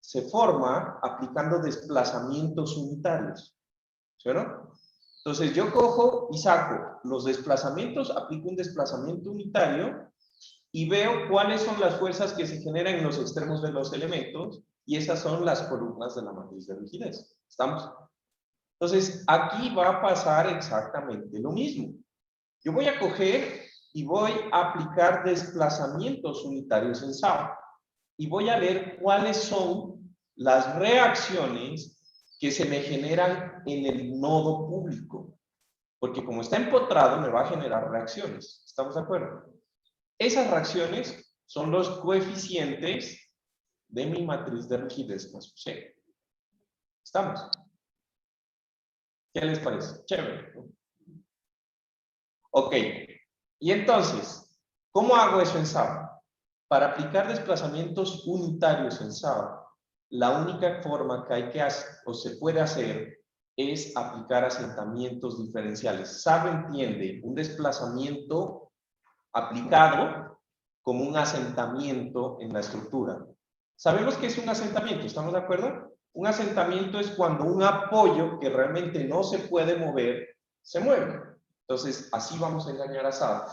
se forma aplicando desplazamientos unitarios. ¿Sí o no? Entonces yo cojo y saco los desplazamientos, aplico un desplazamiento unitario y veo cuáles son las fuerzas que se generan en los extremos de los elementos, y esas son las columnas de la matriz de rigidez. ¿Estamos? Entonces, aquí va a pasar exactamente lo mismo. Yo voy a coger y voy a aplicar desplazamientos unitarios en SAO, y voy a ver cuáles son las reacciones que se me generan en el nodo público. Porque como está empotrado, me va a generar reacciones. ¿Estamos de acuerdo? Esas reacciones son los coeficientes de mi matriz de rigidez más C. ¿Estamos? ¿Qué les parece? Chévere, ¿no? Ok. Y entonces, ¿cómo hago eso en SAO? Para aplicar desplazamientos unitarios en SAO, la única forma que hay que hacer, o se puede hacer, es aplicar asentamientos diferenciales. SAO entiende un desplazamiento aplicado como un asentamiento en la estructura. ¿Sabemos qué es un asentamiento? ¿Estamos de acuerdo? Un asentamiento es cuando un apoyo que realmente no se puede mover, se mueve. Entonces, así vamos a engañar a SAO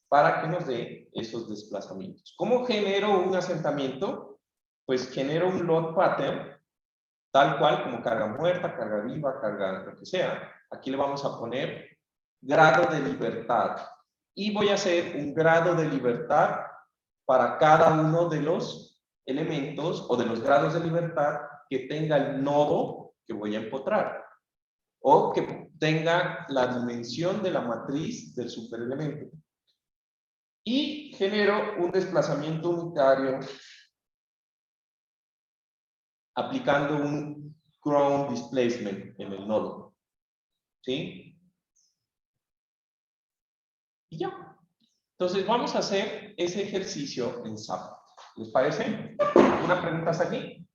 para que nos dé esos desplazamientos. ¿Cómo genero un asentamiento? Pues genero un load pattern, tal cual como carga muerta, carga viva, carga lo que sea. Aquí le vamos a poner grado de libertad. Y voy a hacer un grado de libertad para cada uno de los elementos o de los grados de libertad que tenga el nodo que voy a empotrar, o que tenga la dimensión de la matriz del superelemento. Y genero un desplazamiento unitario aplicando un ground displacement en el nodo. ¿Sí? Y ya. Entonces vamos a hacer ese ejercicio en SAP. ¿Les parece? ¿Alguna pregunta hasta aquí?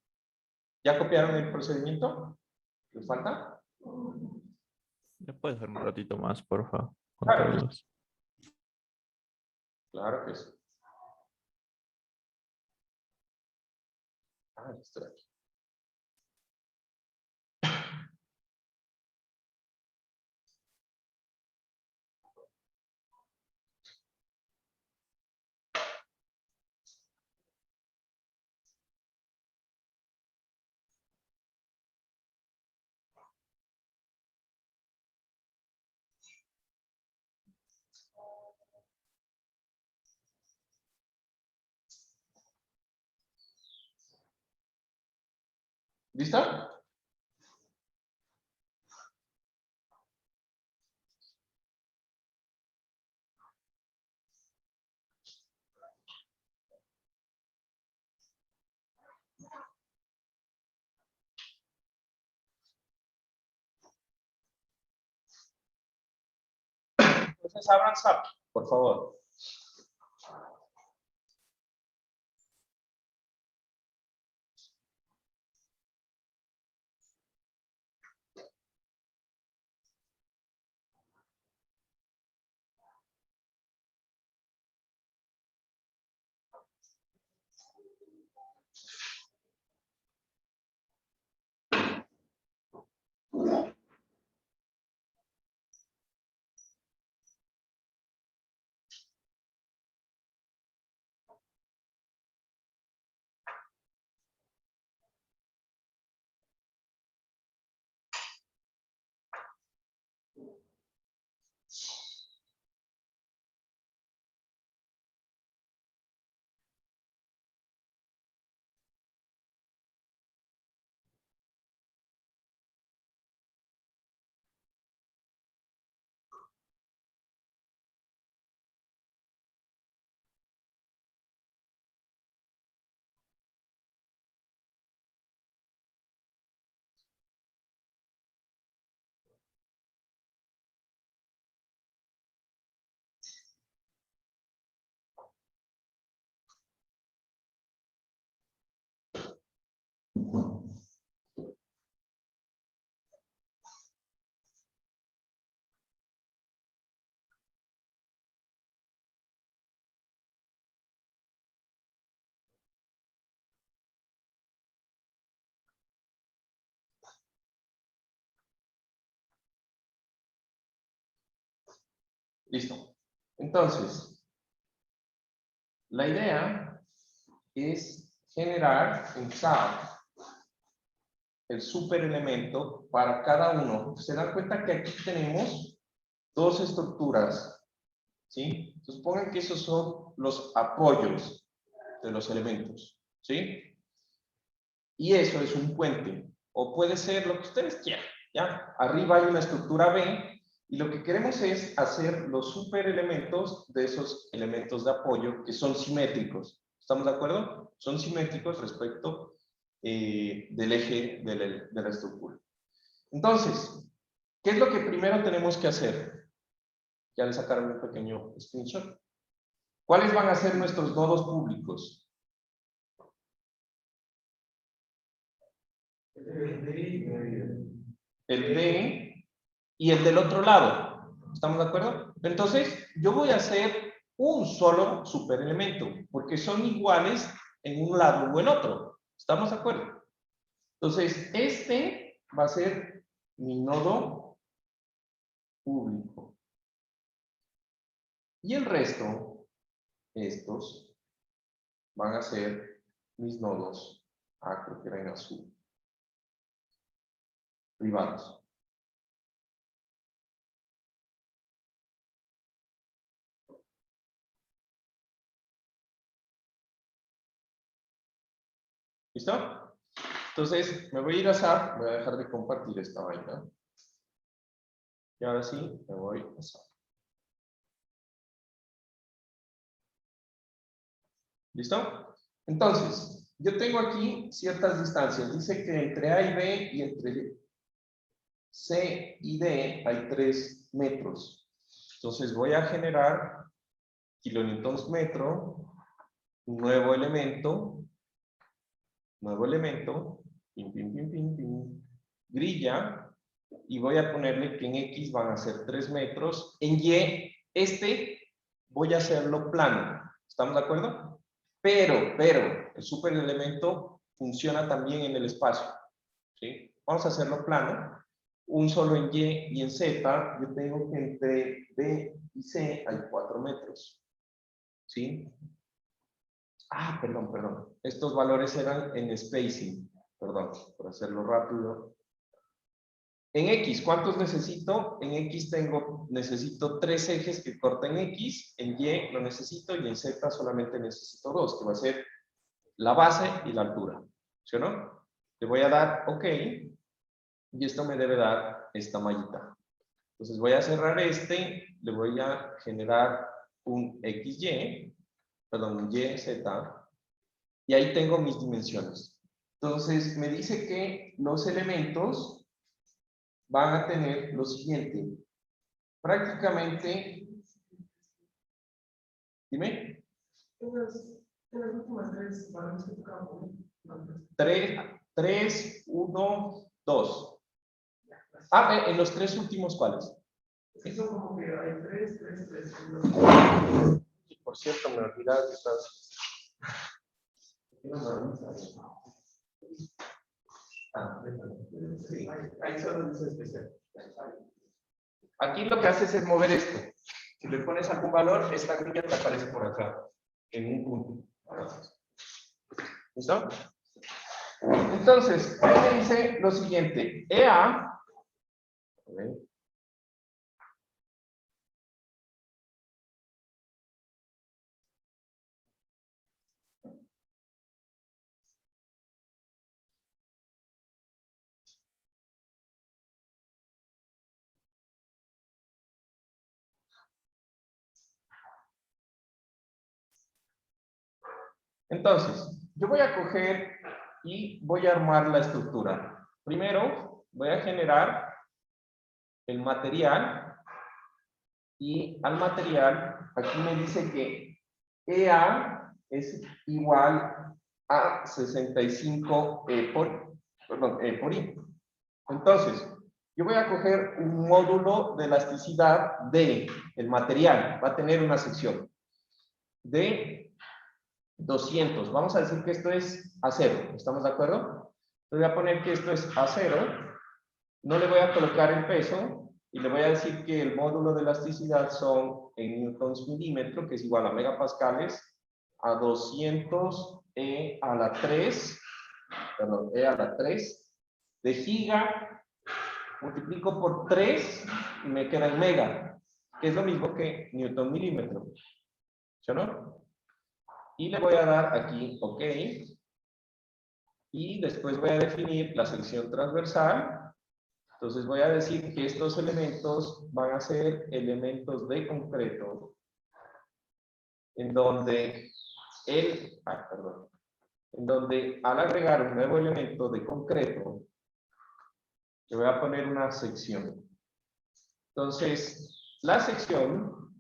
¿Ya copiaron el procedimiento? ¿Les falta? ¿Ya puedes hacer un ratito más, por favor? Con Claro. todos. Claro que sí. Ah, estoy aquí. ¿Listo? Entonces abran SAP, por favor. Listo. Entonces, la idea es generar en SAP el superelemento para cada uno. Se dan cuenta que aquí tenemos dos estructuras, ¿sí? Supongan que esos son los apoyos de los elementos, ¿sí? Y eso es un puente, o puede ser lo que ustedes quieran, ¿ya? Arriba hay una estructura B, y lo que queremos es hacer los superelementos de esos elementos de apoyo que son simétricos. ¿Estamos de acuerdo? Son simétricos respecto del eje de la estructura. Entonces, ¿qué es lo que primero tenemos que hacer? Ya le sacaron un pequeño screenshot. ¿Cuáles van a ser nuestros nodos públicos? El D y el del otro lado. ¿Estamos de acuerdo? Entonces, yo voy a hacer un solo superelemento, porque son iguales en un lado o en otro. ¿Estamos de acuerdo? Entonces, este va a ser mi nodo público. Y el resto, estos, van a ser mis nodos, creo que era en azul, privados. ¿Listo? Entonces, me voy a ir a SAP, voy a dejar de compartir esta vaina. Y ahora sí, me voy a SAP. ¿Listo? Entonces, yo tengo aquí ciertas distancias. Dice que entre A y B y entre C y D hay 3 metros. Entonces, voy a generar kilonewtons metro, un nuevo elemento, pin, pin, pin, pin, pin, grilla, y voy a ponerle que en X van a ser 3 metros, en Y, voy a hacerlo plano, ¿estamos de acuerdo? Pero, el superelemento funciona también en el espacio, ¿sí? Vamos a hacerlo plano, un solo en Y y en Z, yo tengo que entre B y C hay 4 metros, ¿sí? Perdón. Estos valores eran en spacing. Perdón, por hacerlo rápido. En X, ¿cuántos necesito? En X necesito 3 ejes que corten X. En Y lo necesito y en Z solamente necesito 2, que va a ser la base y la altura. ¿Sí o no? Le voy a dar OK. Y esto me debe dar esta mallita. Entonces voy a cerrar le voy a generar un XY. Perdón, Y, Z, y ahí tengo mis dimensiones. Entonces, me dice que los elementos van a tener lo siguiente. Prácticamente, dime. Las últimas 3 valores que tocamos. 3, 1, 2. En los 3 últimos, ¿cuáles? Son como que hay 3, 3, 3. Por cierto, me olvidaba que estás. Sí, ahí solo dice especial. Aquí lo que haces es mover esto. Si le pones algún valor, esta grilla te aparece por acá, en un punto. ¿Listo? Entonces, me dice lo siguiente. EA. Entonces, yo voy a coger y voy a armar la estructura. Primero, voy a generar el material y al material, aquí me dice que EA es igual a 65 por I. Entonces, yo voy a coger un módulo de elasticidad de el material, va a tener una sección de 200. Vamos a decir que esto es acero, ¿estamos de acuerdo? Entonces voy a poner que esto es acero, no le voy a colocar el peso, Y le voy a decir que el módulo de elasticidad son en newtons milímetro, que es igual a megapascales, a 200 E a la 3, perdón, E a la 3 de giga, multiplico por 3 y me queda en mega, que es lo mismo que newton milímetro. ¿Sí o no? Y le voy a dar aquí OK. Y después voy a definir la sección transversal. Entonces voy a decir que estos elementos van a ser elementos de concreto en donde en donde al agregar un nuevo elemento de concreto le voy a poner una sección. Entonces, la sección,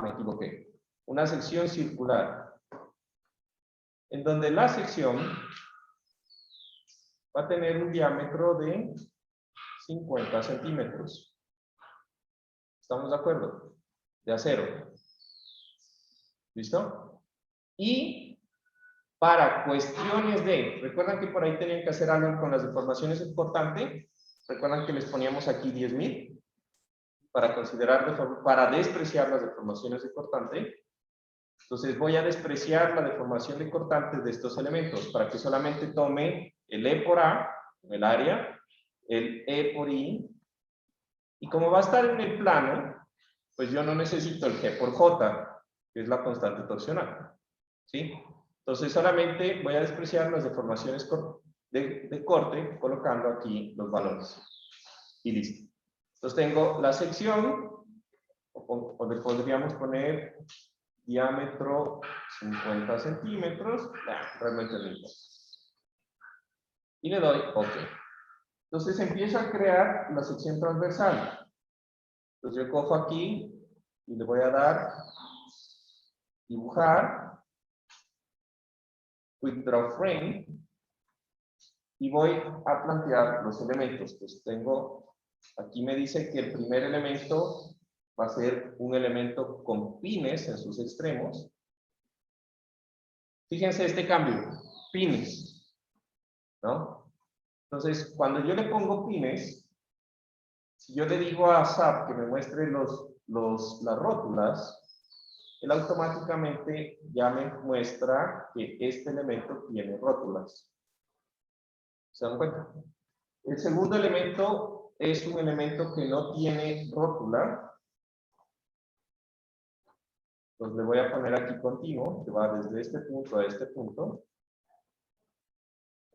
me equivoqué, una sección circular, en donde la sección va a tener un diámetro de 50 centímetros. ¿Estamos de acuerdo? De acero. ¿Listo? Y para cuestiones de, recuerdan que por ahí tenían que hacer algo con las deformaciones importantes. Recuerdan que les poníamos aquí 10.000 para considerar, para despreciar las deformaciones de cortante. Entonces voy a despreciar la deformación de cortantes de estos elementos para que solamente tome el E por A, el área, el E por I, y como va a estar en el plano, pues yo no necesito el G por J, que es la constante torsional. ¿Sí? Entonces solamente voy a despreciar las deformaciones de corte colocando aquí los valores. Y listo. Entonces tengo la sección, o le podríamos poner diámetro 50 centímetros, realmente no importa. Y le doy OK. Entonces empiezo a crear la sección transversal. Entonces yo cojo aquí y le voy a dar dibujar, quick draw frame, y voy a plantear los elementos. Pues tengo, aquí me dice que el primer elemento va a ser un elemento con pines en sus extremos. Fíjense este cambio, pines, ¿no? Entonces, cuando yo le pongo pines, si yo le digo a SAP que me muestre las rótulas, él automáticamente ya me muestra que este elemento tiene rótulas. ¿Se dan cuenta? El segundo elemento es un elemento que no tiene rótula. Entonces le voy a poner aquí continuo, que va desde este punto a este punto.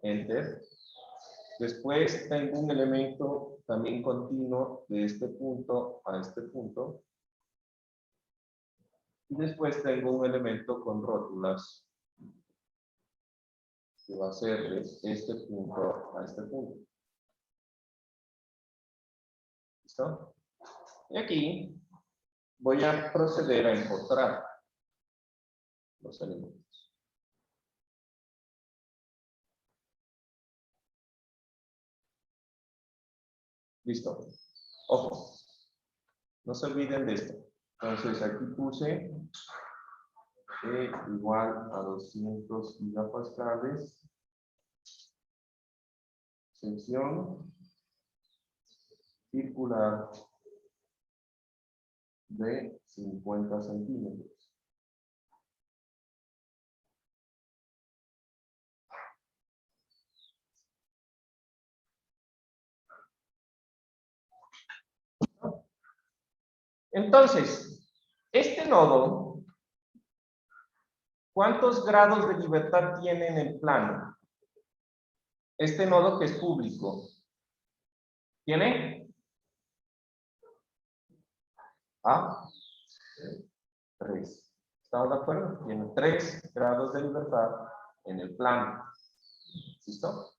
Enter. Después tengo un elemento también continuo de este punto a este punto. Y después tengo un elemento con rótulas, que va a ser de este punto a este punto. ¿Listo? Y aquí voy a proceder a importar los elementos. Listo. Ojo. No se olviden de esto. Entonces aquí puse E igual a 200 gigapascales. Sección circular de 50 centímetros. Entonces, este nodo, ¿cuántos grados de libertad tiene en el plano? Este nodo que es público. ¿Tiene? 3. ¿Estamos de acuerdo? Tiene 3 grados de libertad en el plano. ¿Listo?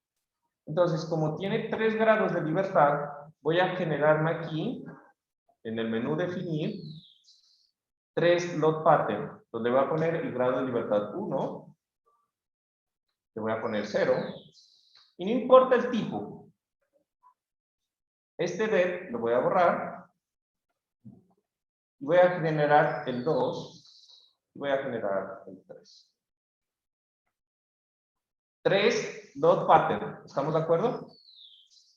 Entonces, como tiene 3 grados de libertad, voy a generarme aquí, en el menú definir, 3 load pattern. Entonces le voy a poner el grado de libertad 1, le voy a poner 0, y no importa el tipo. Este dev lo voy a borrar, y voy a generar el 2, y voy a generar el 3. 3 load pattern, ¿estamos de acuerdo?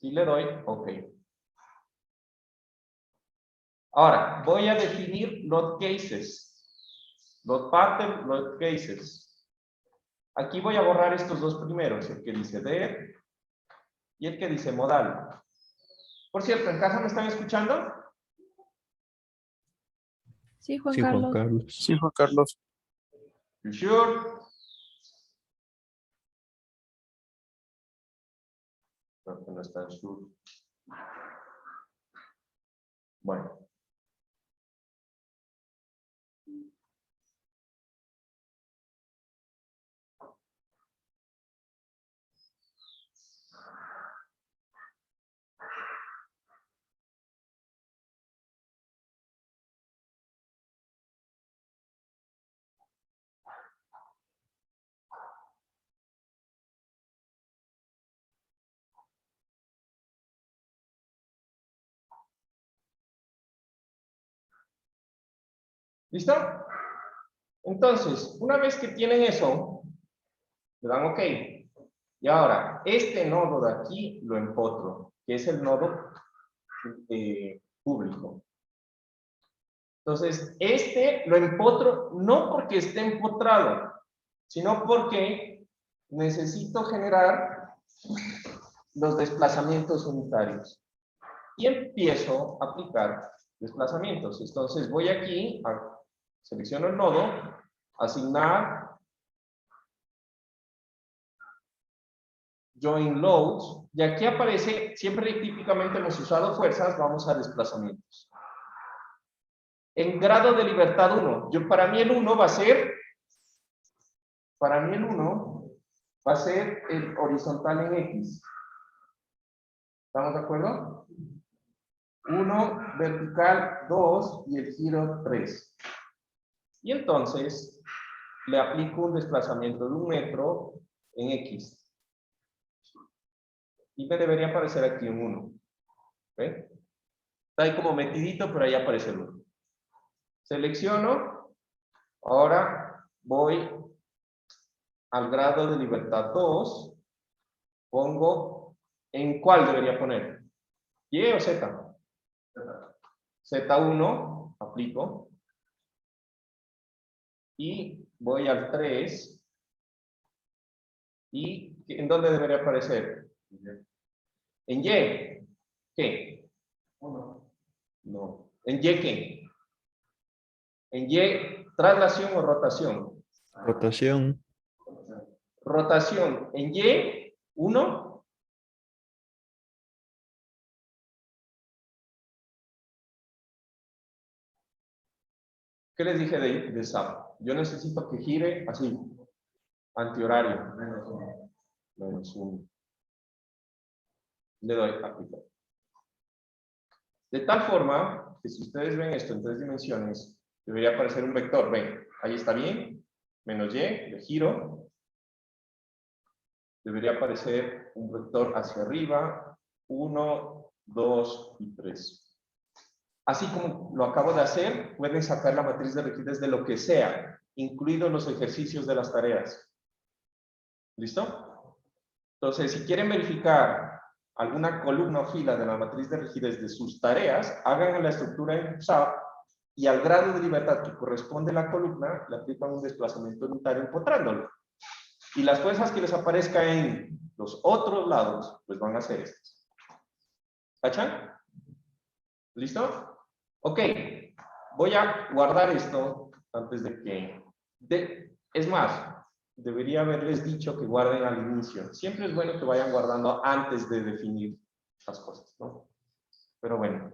Y le doy OK. Ahora, voy a definir load cases. Load pattern, load cases. Aquí voy a borrar estos dos primeros, el que dice der y el que dice modal. Por cierto, ¿en casa me están escuchando? Sí, Juan Sí, Juan Carlos. Carlos. Sí, Juan Carlos. You sure? Creo que no está en sure. Bueno. ¿Listo? Entonces, una vez que tienen eso, le dan OK. Y ahora, este nodo de aquí lo empotro, que es el nodo público. Entonces, este lo empotro no porque esté empotrado, sino porque necesito generar los desplazamientos unitarios. Y empiezo a aplicar desplazamientos. Entonces, voy aquí, selecciono el nodo, asignar join loads, y aquí aparece, siempre típicamente hemos usado fuerzas, vamos a desplazamientos. En grado de libertad 1, para mí el 1 va a ser, el horizontal en X. ¿Estamos de acuerdo? 1, vertical 2 y el giro 3. Y entonces le aplico un desplazamiento de 1 metro en X. Y me debería aparecer aquí un 1. ¿Ve? Está ahí como metidito, pero ahí aparece el 1. Selecciono. Ahora voy al grado de libertad 2. Pongo, ¿en cuál debería poner? ¿Y o Z? Z1, aplico. Y voy al 3. ¿Y en dónde debería aparecer? ¿En Y? ¿Qué? No. ¿En Y qué? ¿En Y traslación o rotación? Rotación. Rotación. ¿En Y? 1. ¿Qué les dije de SAP? Yo necesito que gire así, antihorario. Menos 1. Le doy aplicar. De tal forma que si ustedes ven esto en 3 dimensiones, debería aparecer un vector. Ven, ahí está bien. Menos Y, le giro. Debería aparecer un vector hacia arriba. 1, 2 y 3. Así como lo acabo de hacer, pueden sacar la matriz de rigidez de lo que sea, incluidos los ejercicios de las tareas. ¿Listo? Entonces, si quieren verificar alguna columna o fila de la matriz de rigidez de sus tareas, hagan la estructura en SAP y al grado de libertad que corresponde a la columna, le aplican un desplazamiento unitario empotrándolo. Y las fuerzas que les aparezcan en los otros lados, pues van a ser estas. ¿Cachan? ¿Listo? Ok, voy a guardar esto antes de que... es más, debería haberles dicho que guarden al inicio. Siempre es bueno que vayan guardando antes de definir las cosas, ¿no? Pero bueno,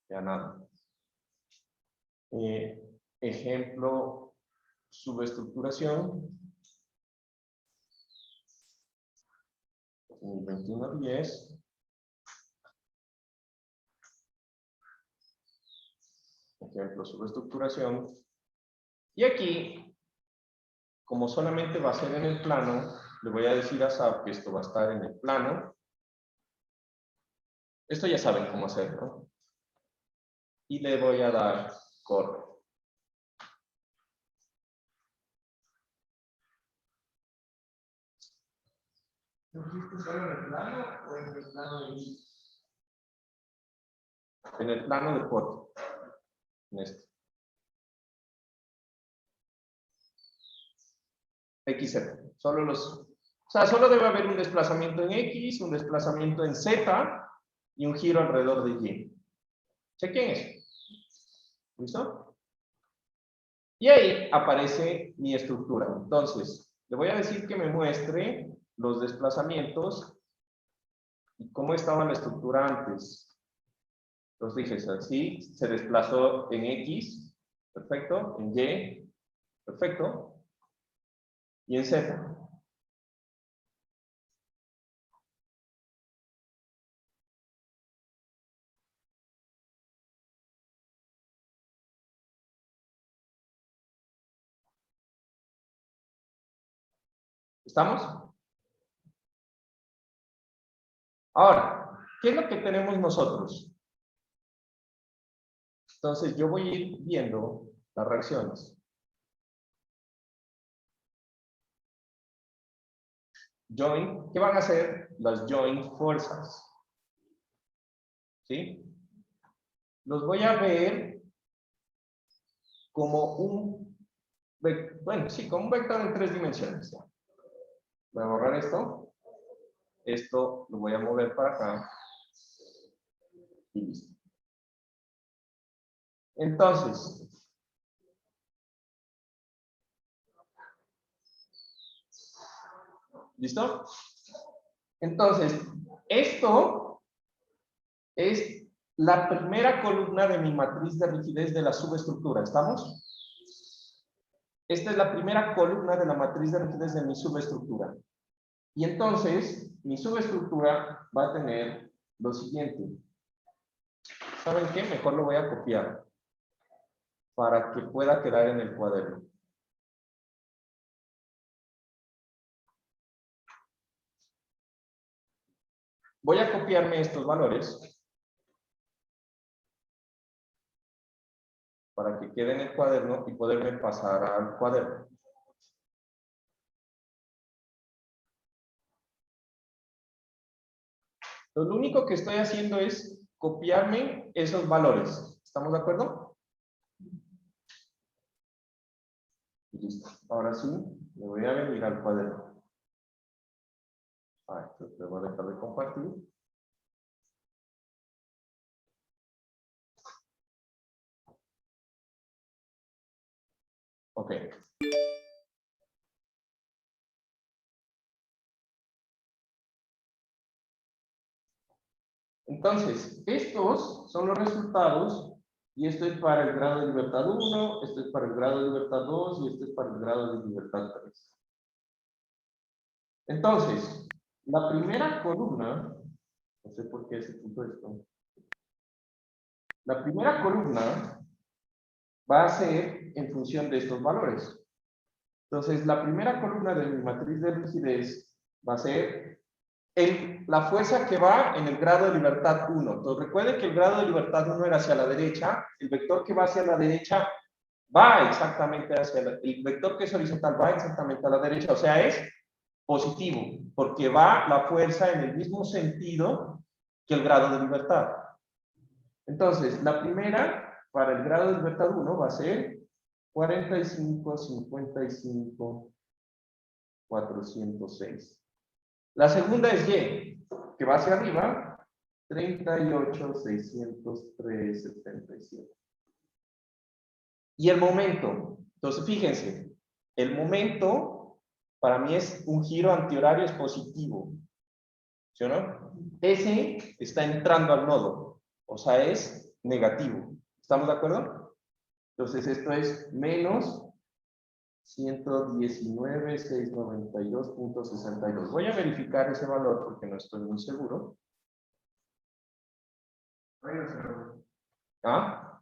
ya nada. Ejemplo, subestructuración. 2110. Ejemplo, subestructuración. Y aquí, como solamente va a ser en el plano, le voy a decir a SAP que esto va a estar en el plano. Esto ya saben cómo hacerlo. Y le voy a dar corre. ¿Surgiste solo en el plano o en el plano de X? En el plano de foto. En este. XZ. Solo los. O sea, solo debe haber un desplazamiento en X, un desplazamiento en Z y un giro alrededor de Y. Chequen eso. ¿Listo? Y ahí aparece mi estructura. Entonces, le voy a decir que me muestre los desplazamientos y cómo estaba la estructura antes. Entonces dije, así se desplazó en X, perfecto, en Y, perfecto, y en Z. ¿Estamos? Ahora, ¿qué es lo que tenemos nosotros? Entonces yo voy a ir viendo las reacciones. Joint, ¿qué van a hacer las joint fuerzas? ¿Sí? Los voy a ver como un, bueno, sí, como un vector en 3 dimensiones. Voy a borrar esto. Esto lo voy a mover para acá. Y listo. Entonces, ¿listo? Entonces, esto es la primera columna de mi matriz de rigidez de la subestructura. ¿Estamos? Esta es la primera columna de la matriz de rigidez de mi subestructura. Y entonces, mi subestructura va a tener lo siguiente. ¿Saben qué? Mejor lo voy a copiar para que pueda quedar en el cuaderno. Voy a copiarme estos valores para que quede en el cuaderno y poderme pasar al cuaderno. Lo único que estoy haciendo es copiarme esos valores. ¿Estamos de acuerdo? Listo. Ahora sí, me voy a venir al cuaderno. Esto te voy a dejar de compartir. Ok. Entonces, estos son los resultados y esto es para el grado de libertad 1, esto es para el grado de libertad 2 y esto es para el grado de libertad 3. Entonces, la primera columna, no sé por qué se puso esto, la primera columna va a ser en función de estos valores. Entonces, la primera columna de mi matriz de rigidez va a ser la fuerza que va en el grado de libertad 1. Entonces, recuerden que el grado de libertad 1 era hacia la derecha, el vector que va hacia la derecha va exactamente hacia el vector que es horizontal va exactamente a la derecha, o sea, es positivo, porque va la fuerza en el mismo sentido que el grado de libertad. Entonces, la primera, para el grado de libertad 1, va a ser 45, 55, 406. La segunda es Y, que va hacia arriba, 38, 603, 77. Y el momento, entonces fíjense, el momento para mí es un giro antihorario es positivo, ¿sí o no? Ese está entrando al nodo, o sea, es negativo. ¿Estamos de acuerdo? Entonces esto es menos 119,692.62. Voy a verificar ese valor porque no estoy muy seguro. ¿Ah?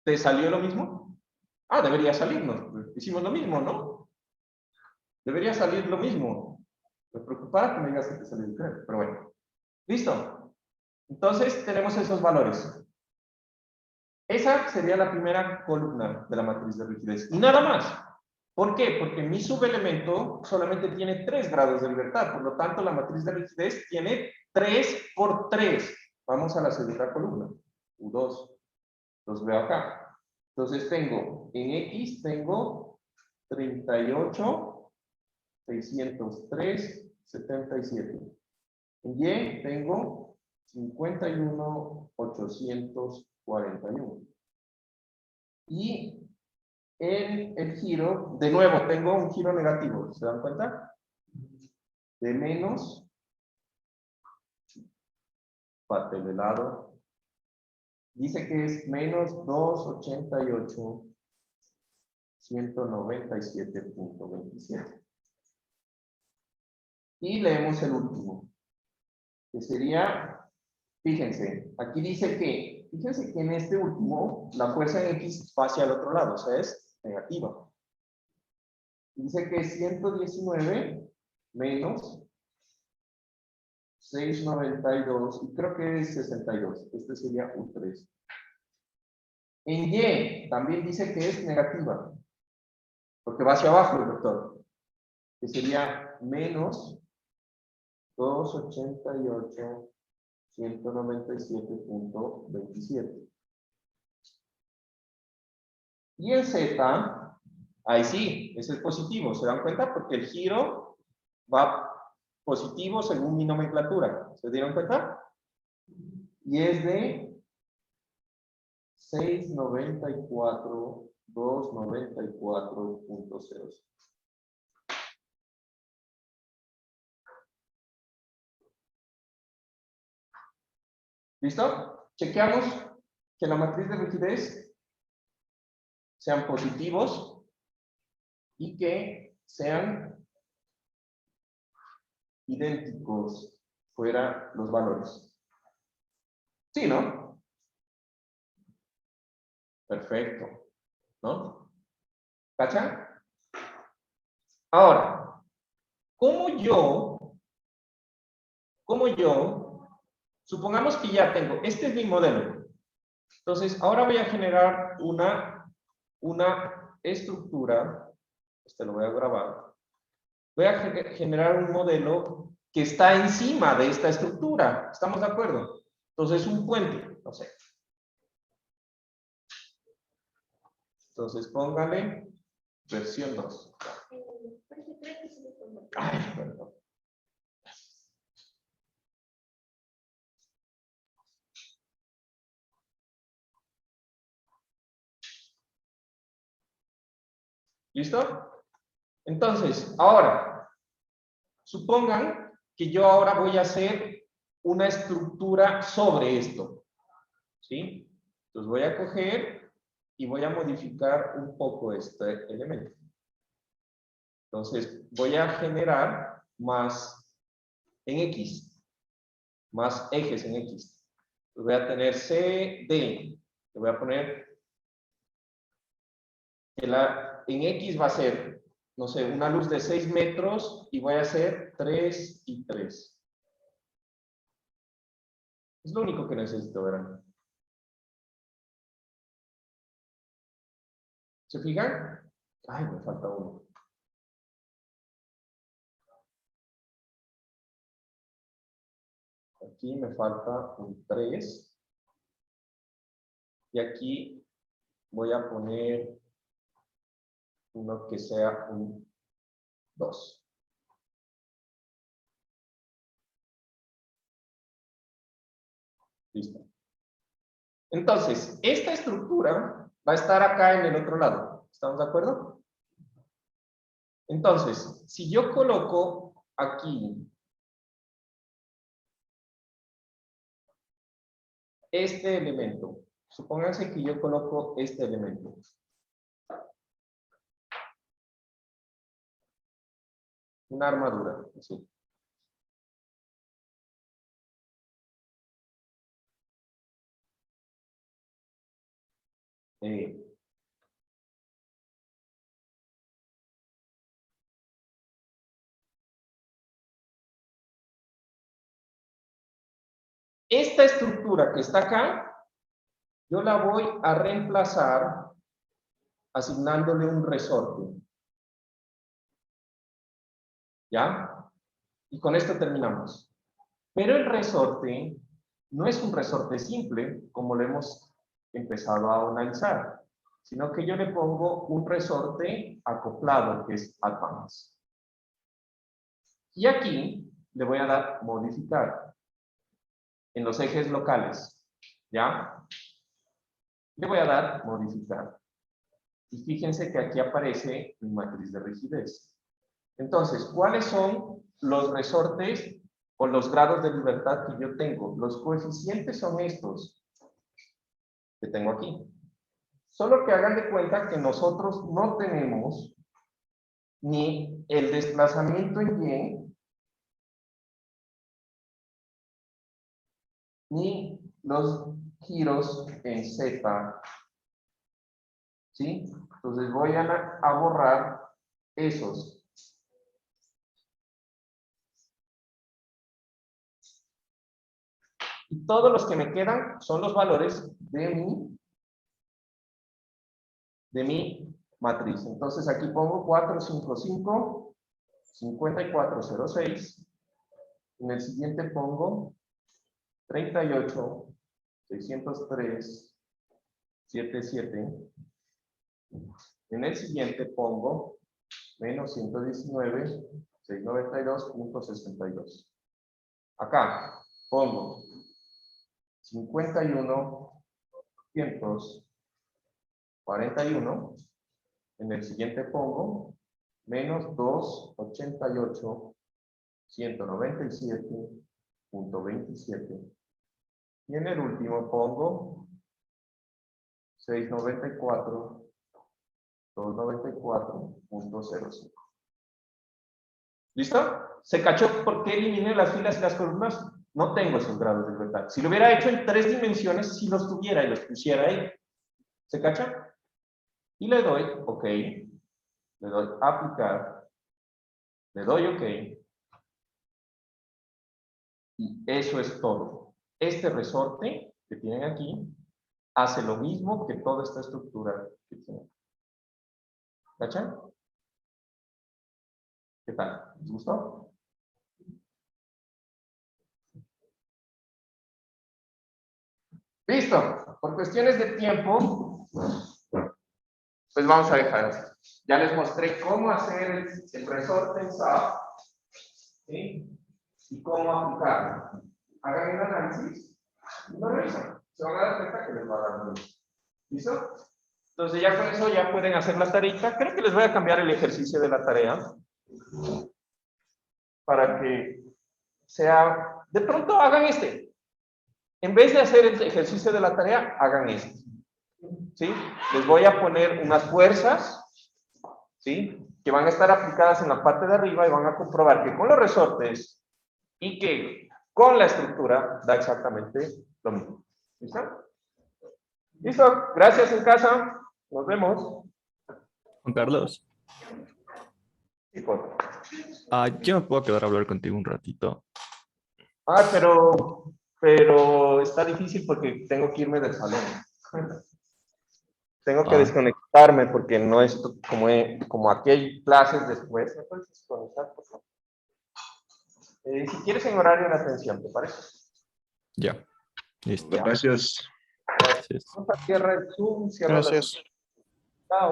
¿Te salió lo mismo? Ah, debería salirnos. Hicimos lo mismo, ¿no? Debería salir lo mismo. Me preocupaba que me digas que te salió diferente, pero bueno. ¿Listo? Entonces tenemos esos valores. Esa sería la primera columna de la matriz de rigidez. Y nada más. ¿Por qué? Porque mi subelemento solamente tiene 3 grados de libertad, por lo tanto la matriz de rigidez tiene 3 por 3. Vamos a la segunda columna, U2. Los veo acá. Entonces tengo, en X tengo 38, 603, 77. En Y tengo 51, 841. Y en el giro, de nuevo, tengo un giro negativo, ¿se dan cuenta? De menos, parte del lado, dice que es menos 288, 197.27. Y leemos el último, que sería, fíjense, aquí dice que, fíjense que en este último, la fuerza en X va hacia el otro lado, o sea, es negativa. Dice que es 119 menos 692, y creo que es 62. Este sería U3. En Y también dice que es negativa, porque va hacia abajo el vector, que sería menos 288, 197.27. Y en Z, ahí sí, ese es positivo, ¿se dan cuenta? Porque el giro va positivo según mi nomenclatura, ¿se dieron cuenta? Y es de 694, 294.0. ¿Listo? Chequeamos que la matriz de rigidez sean positivos y que sean idénticos fuera los valores. ¿Sí, no? Perfecto. ¿No? ¿Cachan? Ahora, ¿cómo yo, supongamos que ya tengo, este es mi modelo. Entonces, ahora voy a generar una estructura, este lo voy a grabar. Voy a generar un modelo que está encima de esta estructura. ¿Estamos de acuerdo? Entonces, un puente, no sé. Entonces, póngale versión 2. Ay, perdón. ¿Listo? Entonces, ahora, supongan que yo ahora voy a hacer una estructura sobre esto. ¿Sí? Entonces voy a coger y voy a modificar un poco este elemento. Entonces voy a generar más en X, más ejes en X. Entonces voy a tener CD, le voy a poner que en X va a ser, no sé, una luz de 6 metros y voy a hacer 3 y 3. Es lo único que necesito, ¿verdad? ¿Se fijan? Ay, me falta uno. Aquí me falta un 3. Y aquí voy a poner uno que sea un 2. Listo. Entonces, esta estructura va a estar acá en el otro lado. ¿Estamos de acuerdo? Entonces, si yo coloco aquí este elemento, supónganse que yo coloco este elemento. Una armadura, así. Esta estructura que está acá, yo la voy a reemplazar asignándole un resorte. ¿Ya? Y con esto terminamos. Pero el resorte no es un resorte simple, como lo hemos empezado a analizar, sino que yo le pongo un resorte acoplado, que es Advanced. Y aquí le voy a dar modificar en los ejes locales, ¿ya? Le voy a dar modificar. Y fíjense que aquí aparece mi matriz de rigidez. Entonces, ¿cuáles son los resortes o los grados de libertad que yo tengo? Los coeficientes son estos que tengo aquí. Solo que hagan de cuenta que nosotros no tenemos ni el desplazamiento en Y, ni los giros en Z. ¿Sí? Entonces voy a borrar esos. Y todos los que me quedan son los valores de mi matriz. Entonces aquí pongo 455, 5406. En el siguiente pongo 38, 603, 77. En el siguiente pongo menos 119, 692.62. Acá pongo 51, 241. En el siguiente pongo menos 288, 197.27. Y en el último pongo 694, 294.05. ¿Listo? ¿Se cachó por qué eliminé las filas y las columnas? No tengo esos grados de libertad. Si lo hubiera hecho en 3 dimensiones, si los tuviera y los pusiera ahí. ¿Se cacha? Y le doy OK. Le doy aplicar. Le doy OK. Y eso es todo. Este resorte que tienen aquí hace lo mismo que toda esta estructura que tienen. ¿Cachan? ¿Qué tal? ¿Les gustó? Listo. Por cuestiones de tiempo, pues vamos a dejar así. Ya les mostré cómo hacer el resorte en SAP, ¿sí? Y cómo aplicarlo. Hagan el análisis y lo revisan. Se van a dar cuenta que les va a dar lo mismo. ¿Listo? Entonces ya con eso ya pueden hacer la tareita. Creo que les voy a cambiar el ejercicio de la tarea para que sea... De pronto hagan este. En vez de hacer el ejercicio de la tarea, hagan este. ¿Sí? Les voy a poner unas fuerzas, ¿sí? Que van a estar aplicadas en la parte de arriba y van a comprobar que con los resortes y que con la estructura da exactamente lo mismo. ¿Listo? ¿Listo? Gracias en casa. Nos vemos. Juan Carlos, Sí, por... yo me puedo quedar a hablar contigo un ratito. Ah, pero está difícil porque tengo que irme del salón. Tengo que desconectarme porque no es como aquí hay clases después. ¿Me puedes desconectar, por favor? Si quieres en horario de atención, ¿te parece? Ya, listo. Ya. Gracias. Gracias. Vamos a cierrar el Zoom, cierra la- Gracias. Chao.